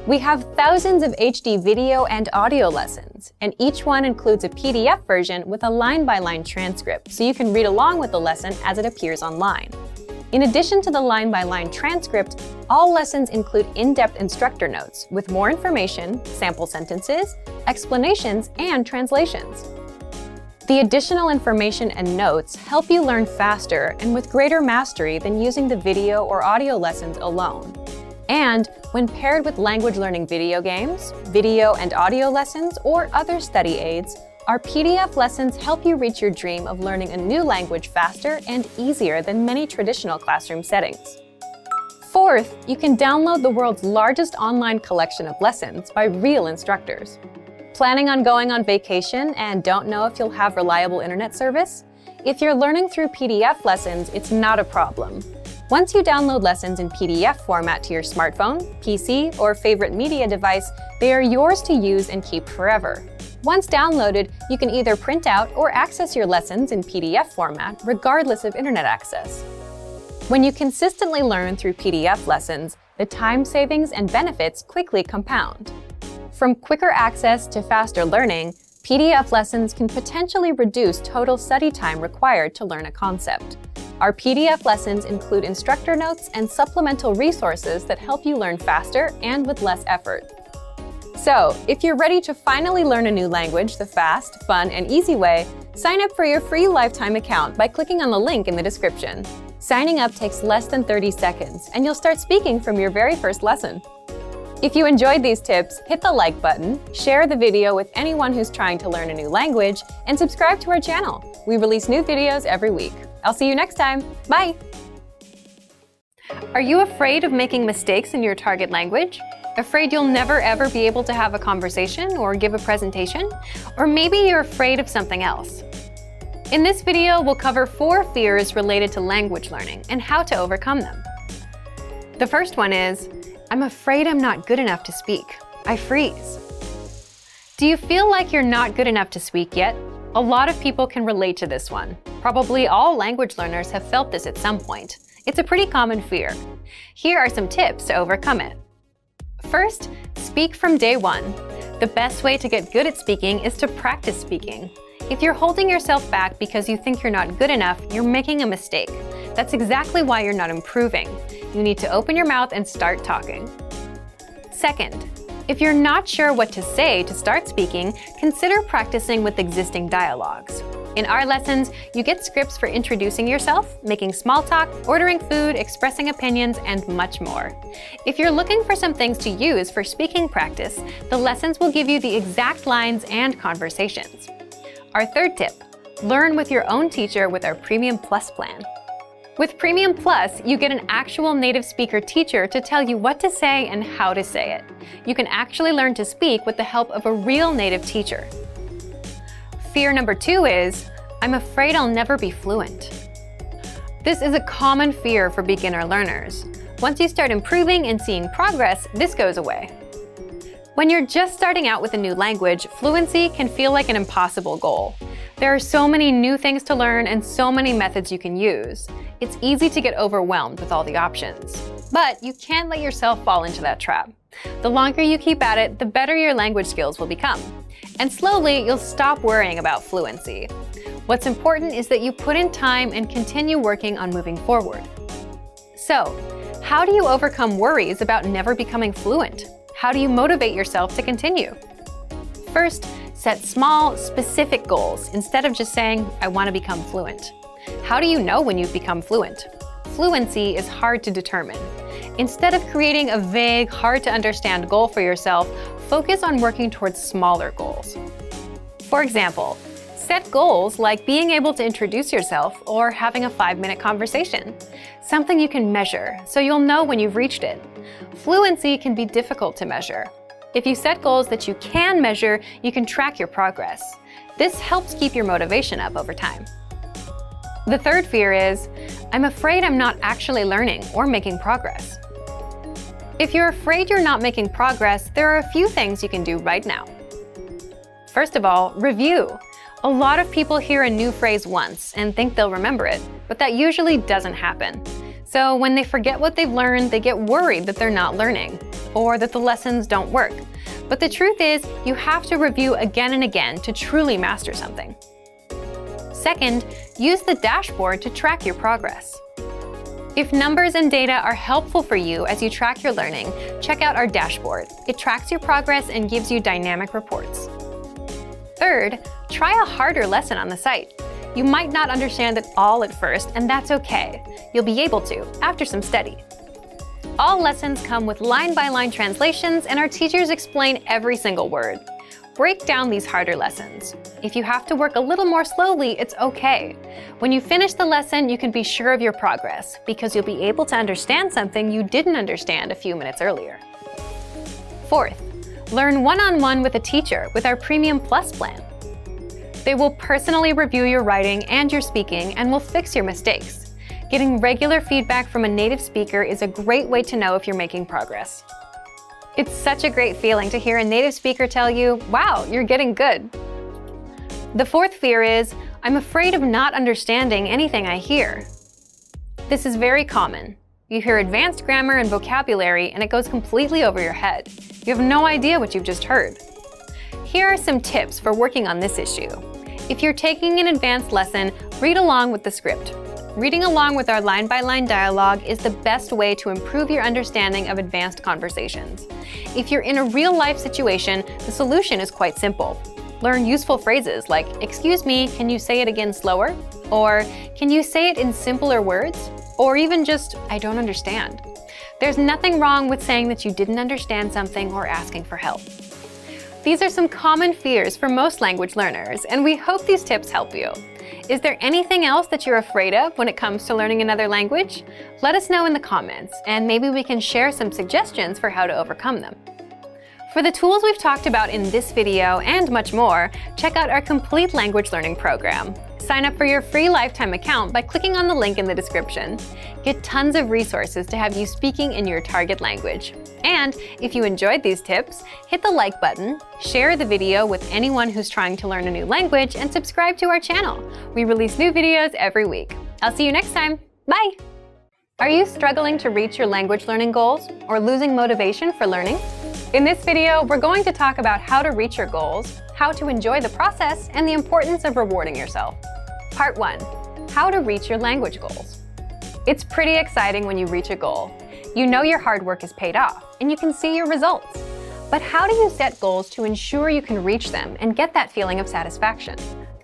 We have thousands of HD video and audio lessons, and each one includes a PDF version with a line-by-line transcript, so you can read along with the lesson as it appears online. In addition to the line-by-line transcript, all lessons include in-depth instructor notes with more information, sample sentences, explanations, and translations. The additional information and notes help you learn faster and with greater mastery than using the video or audio lessons alone. And when paired with language learning video games, video and audio lessons, or other study aids, our PDF lessons help you reach your dream of learning a new language faster and easier than many traditional classroom settings. Fourth, you can download the world's largest online collection of lessons by real instructors. Planning on going on vacation and don't know if you'll have reliable internet service? If you're learning through PDF lessons, it's not a problem. Once you download lessons in PDF format to your smartphone, PC, or favorite media device, they are yours to use and keep forever. Once downloaded, you can either print out or access your lessons in PDF format regardless of internet access. When you consistently learn through PDF lessons, the time savings and benefits quickly compound. From quicker access to faster learning, PDF lessons can potentially reduce total study time required to learn a concept. Our PDF lessons include instructor notes and supplemental resources that help you learn faster and with less effort. So, if you're ready to finally learn a new language the fast, fun, and easy way, sign up for your free lifetime account by clicking on the link in the description. Signing up takes less than 30 seconds, and you'll start speaking from your very first lesson. If you enjoyed these tips, hit the like button, share the video with anyone who's trying to learn a new language, and subscribe to our channel. We release new videos every week. I'll see you next time. Bye! Are you afraid of making mistakes in your target language? Afraid you'll never ever be able to have a conversation or give a presentation? Or maybe you're afraid of something else. In this video, we'll cover 4 fears related to language learning and how to overcome them. The first one is, I'm afraid I'm not good enough to speak. I freeze. Do you feel like you're not good enough to speak yet? A lot of people can relate to this one. Probably all language learners have felt this at some point. It's a pretty common fear. Here are some tips to overcome it. First, speak from day one. The best way to get good at speaking is to practice speaking. If you're holding yourself back because you think you're not good enough, you're making a mistake. That's exactly why you're not improving. You need to open your mouth and start talking. Second, if you're not sure what to say to start speaking, consider practicing with existing dialogues. In our lessons, you get scripts for introducing yourself, making small talk, ordering food, expressing opinions, and much more. If you're looking for some things to use for speaking practice, the lessons will give you the exact lines and conversations. Our third tip, learn with your own teacher with our Premium Plus plan. With Premium Plus, you get an actual native speaker teacher to tell you what to say and how to say it. You can actually learn to speak with the help of a real native teacher. Fear number 2 is, I'm afraid I'll never be fluent. This is a common fear for beginner learners. Once you start improving and seeing progress, this goes away. When you're just starting out with a new language, fluency can feel like an impossible goal. There are so many new things to learn and so many methods you can use. It's easy to get overwhelmed with all the options. But you can't let yourself fall into that trap. The longer you keep at it, the better your language skills will become. And slowly, you'll stop worrying about fluency. What's important is that you put in time and continue working on moving forward. So, how do you overcome worries about never becoming fluent? How do you motivate yourself to continue? First, set small, specific goals instead of just saying, I want to become fluent. How do you know when you've become fluent? Fluency is hard to determine. Instead of creating a vague, hard-to-understand goal for yourself, focus on working towards smaller goals. For example, set goals like being able to introduce yourself or having a 5-minute conversation. Something you can measure, so you'll know when you've reached it. Fluency can be difficult to measure. If you set goals that you can measure, you can track your progress. This helps keep your motivation up over time. The third fear is, I'm afraid I'm not actually learning or making progress. If you're afraid you're not making progress, there are a few things you can do right now. First of all, review. A lot of people hear a new phrase once and think they'll remember it, but that usually doesn't happen. So when they forget what they've learned, they get worried that they're not learning, or that the lessons don't work. But the truth is, you have to review again and again to truly master something. Second, use the dashboard to track your progress. If numbers and data are helpful for you as you track your learning, check out our dashboard. It tracks your progress and gives you dynamic reports. Third, try a harder lesson on the site. You might not understand it all at first, and that's okay. You'll be able to, after some study. All lessons come with line-by-line translations, and our teachers explain every single word. Break down these harder lessons. If you have to work a little more slowly, it's okay. When you finish the lesson, you can be sure of your progress, because you'll be able to understand something you didn't understand a few minutes earlier. Fourth, learn one-on-one with a teacher with our Premium Plus plan. They will personally review your writing and your speaking and will fix your mistakes. Getting regular feedback from a native speaker is a great way to know if you're making progress. It's such a great feeling to hear a native speaker tell you, wow, you're getting good. The fourth fear is, I'm afraid of not understanding anything I hear. This is very common. You hear advanced grammar and vocabulary and it goes completely over your head. You have no idea what you've just heard. Here are some tips for working on this issue. If you're taking an advanced lesson, read along with the script. Reading along with our line-by-line dialogue is the best way to improve your understanding of advanced conversations. If you're in a real-life situation, the solution is quite simple. Learn useful phrases like, excuse me, can you say it again slower? Or, can you say it in simpler words? Or even just, I don't understand. There's nothing wrong with saying that you didn't understand something or asking for help. These are some common fears for most language learners, and we hope these tips help you. Is there anything else that you're afraid of when it comes to learning another language? Let us know in the comments, and maybe we can share some suggestions for how to overcome them. For the tools we've talked about in this video and much more, check out our complete language learning program. Sign up for your free lifetime account by clicking on the link in the description. Get tons of resources to have you speaking in your target language. And if you enjoyed these tips, hit the like button, share the video with anyone who's trying to learn a new language, and subscribe to our channel. We release new videos every week. I'll see you next time. Bye! Are you struggling to reach your language learning goals or losing motivation for learning? In this video, we're going to talk about how to reach your goals, how to enjoy the process, and the importance of rewarding yourself. Part 1. How to reach your language goals. It's pretty exciting when you reach a goal. You know your hard work is paid off, and you can see your results. But how do you set goals to ensure you can reach them and get that feeling of satisfaction?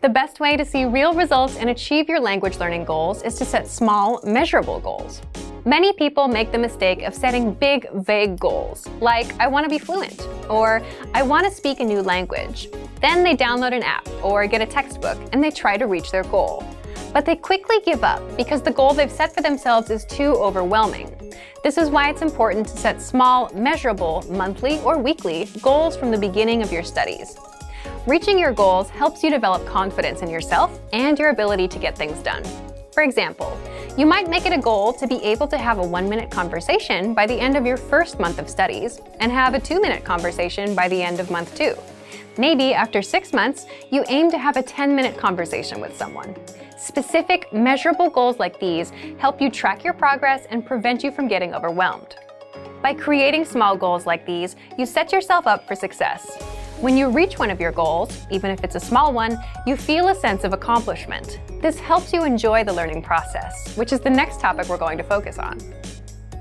The best way to see real results and achieve your language learning goals is to set small, measurable goals. Many people make the mistake of setting big, vague goals, like I want to be fluent, or I want to speak a new language. Then they download an app or get a textbook and they try to reach their goal. But they quickly give up because the goal they've set for themselves is too overwhelming. This is why it's important to set small, measurable, monthly or weekly goals from the beginning of your studies. Reaching your goals helps you develop confidence in yourself and your ability to get things done. For example, you might make it a goal to be able to have a 1-minute conversation by the end of your first month of studies and have a 2-minute conversation by the end of month 2. Maybe after 6 months, you aim to have a 10-minute conversation with someone. Specific, measurable goals like these help you track your progress and prevent you from getting overwhelmed. By creating small goals like these, you set yourself up for success. When you reach one of your goals, even if it's a small one, you feel a sense of accomplishment. This helps you enjoy the learning process, which is the next topic we're going to focus on.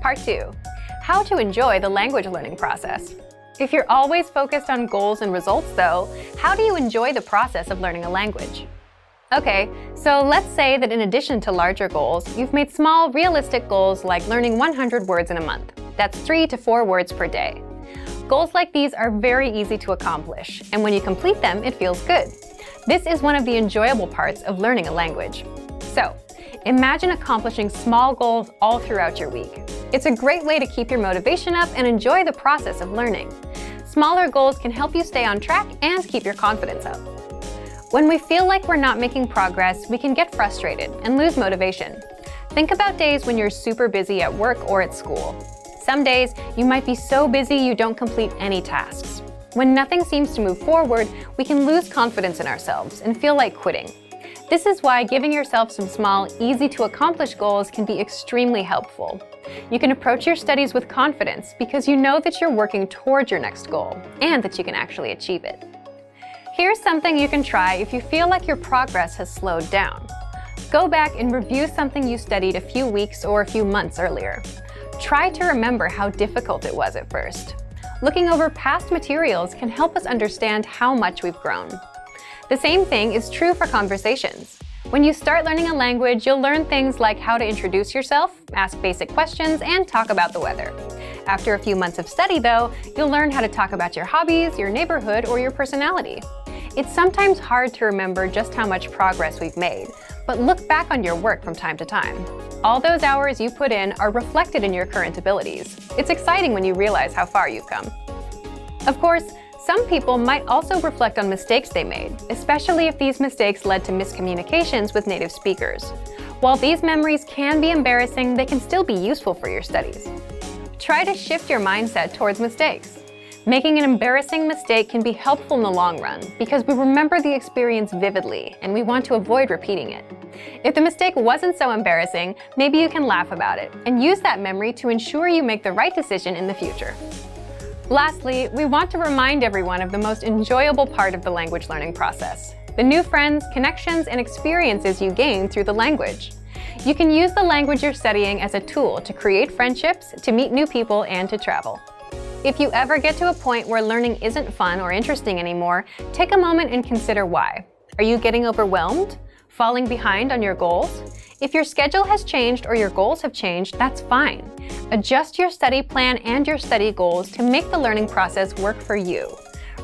Part 2. How to enjoy the language learning process. If you're always focused on goals and results, though, how do you enjoy the process of learning a language? Okay, so let's say that in addition to larger goals, you've made small, realistic goals like learning 100 words in a month. That's 3 to 4 words per day. Goals like these are very easy to accomplish, and when you complete them, it feels good. This is one of the enjoyable parts of learning a language. So, imagine accomplishing small goals all throughout your week. It's a great way to keep your motivation up and enjoy the process of learning. Smaller goals can help you stay on track and keep your confidence up. When we feel like we're not making progress, we can get frustrated and lose motivation. Think about days when you're super busy at work or at school. Some days, you might be so busy you don't complete any tasks. When nothing seems to move forward, we can lose confidence in ourselves and feel like quitting. This is why giving yourself some small, easy-to-accomplish goals can be extremely helpful. You can approach your studies with confidence because you know that you're working towards your next goal and that you can actually achieve it. Here's something you can try if you feel like your progress has slowed down. Go back and review something you studied a few weeks or a few months earlier. Try to remember how difficult it was at first. Looking over past materials can help us understand how much we've grown. The same thing is true for conversations. When you start learning a language, you'll learn things like how to introduce yourself, ask basic questions, and talk about the weather. After a few months of study, though, you'll learn how to talk about your hobbies, your neighborhood, or your personality. It's sometimes hard to remember just how much progress we've made, but look back on your work from time to time. All those hours you put in are reflected in your current abilities. It's exciting when you realize how far you've come. Of course, some people might also reflect on mistakes they made, especially if these mistakes led to miscommunications with native speakers. While these memories can be embarrassing, they can still be useful for your studies. Try to shift your mindset towards mistakes. Making an embarrassing mistake can be helpful in the long run because we remember the experience vividly and we want to avoid repeating it. If the mistake wasn't so embarrassing, maybe you can laugh about it and use that memory to ensure you make the right decision in the future. Lastly, we want to remind everyone of the most enjoyable part of the language learning process: the new friends, connections, and experiences you gain through the language. You can use the language you're studying as a tool to create friendships, to meet new people, and to travel. If you ever get to a point where learning isn't fun or interesting anymore, take a moment and consider why. Are you getting overwhelmed? Falling behind on your goals? If your schedule has changed or your goals have changed, that's fine. Adjust your study plan and your study goals to make the learning process work for you.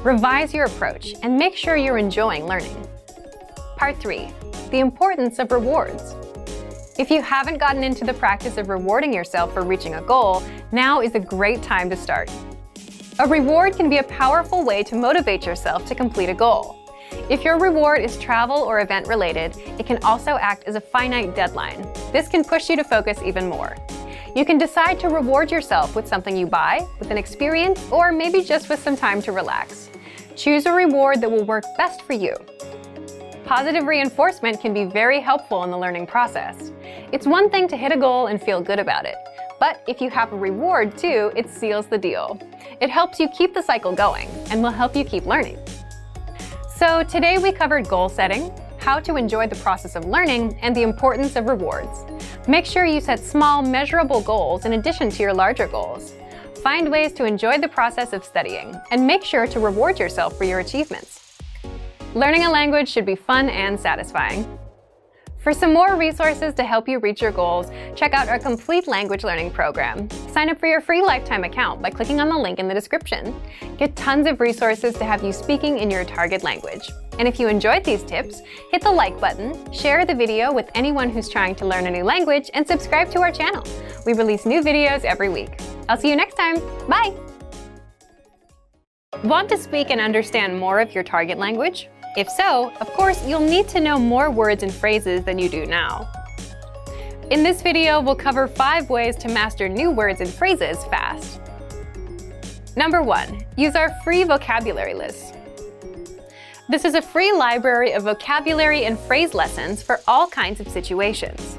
Revise your approach and make sure you're enjoying learning. Part 3. The importance of rewards. If you haven't gotten into the practice of rewarding yourself for reaching a goal, now is a great time to start. A reward can be a powerful way to motivate yourself to complete a goal. If your reward is travel or event related, it can also act as a finite deadline. This can push you to focus even more. You can decide to reward yourself with something you buy, with an experience, or maybe just with some time to relax. Choose a reward that will work best for you. Positive reinforcement can be very helpful in the learning process. It's one thing to hit a goal and feel good about it, but if you have a reward too, it seals the deal. It helps you keep the cycle going and will help you keep learning. So today we covered goal setting, how to enjoy the process of learning, and the importance of rewards. Make sure you set small, measurable goals in addition to your larger goals. Find ways to enjoy the process of studying, and make sure to reward yourself for your achievements. Learning a language should be fun and satisfying. For some more resources to help you reach your goals, check out our complete language learning program. Sign up for your free lifetime account by clicking on the link in the description. Get tons of resources to have you speaking in your target language. And if you enjoyed these tips, hit the like button, share the video with anyone who's trying to learn a new language, and subscribe to our channel. We release new videos every week. I'll see you next time. Bye! Want to speak and understand more of your target language? If so, of course, you'll need to know more words and phrases than you do now. In this video, we'll cover 5 ways to master new words and phrases fast. Number 1. Use our free vocabulary list. This is a free library of vocabulary and phrase lessons for all kinds of situations.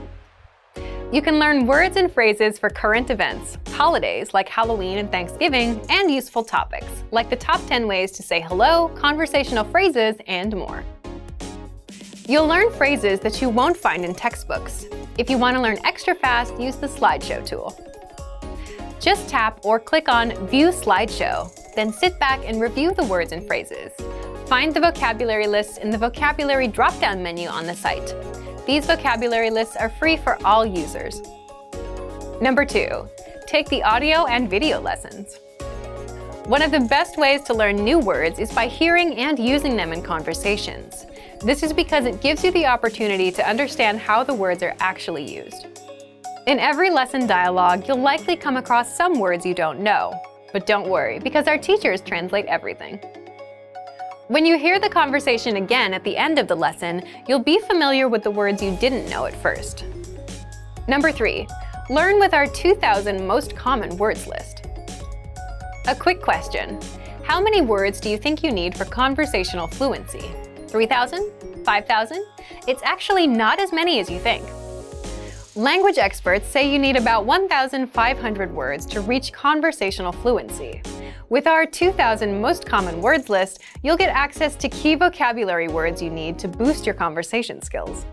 You can learn words and phrases for current events, holidays like Halloween and Thanksgiving, and useful topics like the top 10 ways to say hello, conversational phrases, and more. You'll learn phrases that you won't find in textbooks. If you want to learn extra fast, use the slideshow tool. Just tap or click on View Slideshow, then sit back and review the words and phrases. Find the vocabulary list in the vocabulary drop-down menu on the site. These vocabulary lists are free for all users. Number 2. Take the audio and video lessons. One of the best ways to learn new words is by hearing and using them in conversations. This is because it gives you the opportunity to understand how the words are actually used. In every lesson dialogue, you'll likely come across some words you don't know. But don't worry, because our teachers translate everything. When you hear the conversation again at the end of the lesson, you'll be familiar with the words you didn't know at first. Number 3. Learn with our 2,000 most common words list. A quick question. How many words do you think you need for conversational fluency? 3,000? 5,000? It's actually not as many as you think. Language experts say you need about 1,500 words to reach conversational fluency. With our 2,000 most common words list, you'll get access to key vocabulary words you need to boost your conversation skills.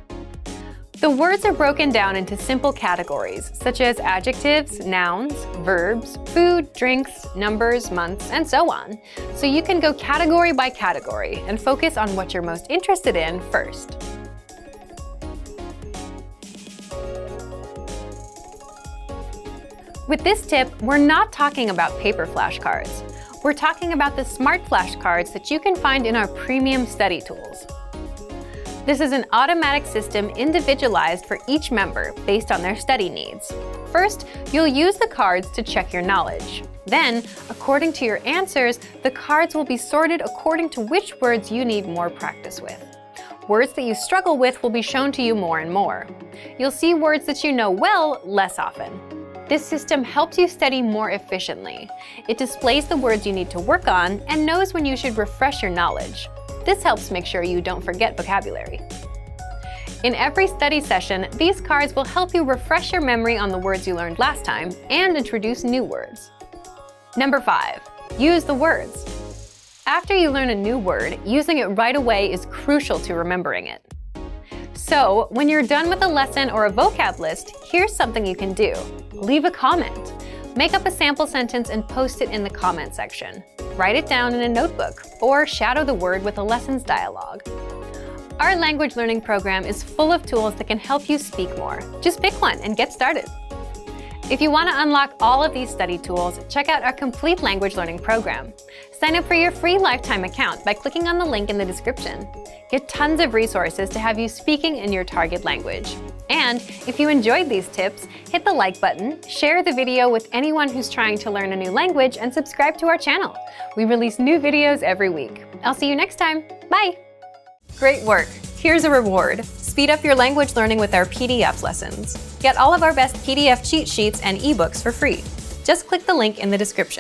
The words are broken down into simple categories, such as adjectives, nouns, verbs, food, drinks, numbers, months, and so on. So you can go category by category and focus on what you're most interested in first. With this tip, we're not talking about paper flashcards. We're talking about the smart flashcards that you can find in our premium study tools. This is an automatic system individualized for each member based on their study needs. First, you'll use the cards to check your knowledge. Then, according to your answers, the cards will be sorted according to which words you need more practice with. Words that you struggle with will be shown to you more and more. You'll see words that you know well less often. This system helps you study more efficiently. It displays the words you need to work on and knows when you should refresh your knowledge. This helps make sure you don't forget vocabulary. In every study session, these cards will help you refresh your memory on the words you learned last time and introduce new words. Number 5. Use the words. After you learn a new word, using it right away is crucial to remembering it. So, when you're done with a lesson or a vocab list, here's something you can do. Leave a comment. Make up a sample sentence and post it in the comment section. Write it down in a notebook, or shadow the word with a lessons dialogue. Our language learning program is full of tools that can help you speak more. Just pick one and get started. If you want to unlock all of these study tools, check out our complete language learning program. Sign up for your free lifetime account by clicking on the link in the description. Get tons of resources to have you speaking in your target language. And if you enjoyed these tips, hit the like button, share the video with anyone who's trying to learn a new language, and subscribe to our channel. We release new videos every week. I'll see you next time. Bye! Great work! Here's a reward. Speed up your language learning with our PDF lessons. Get all of our best PDF cheat sheets and ebooks for free. Just click the link in the description.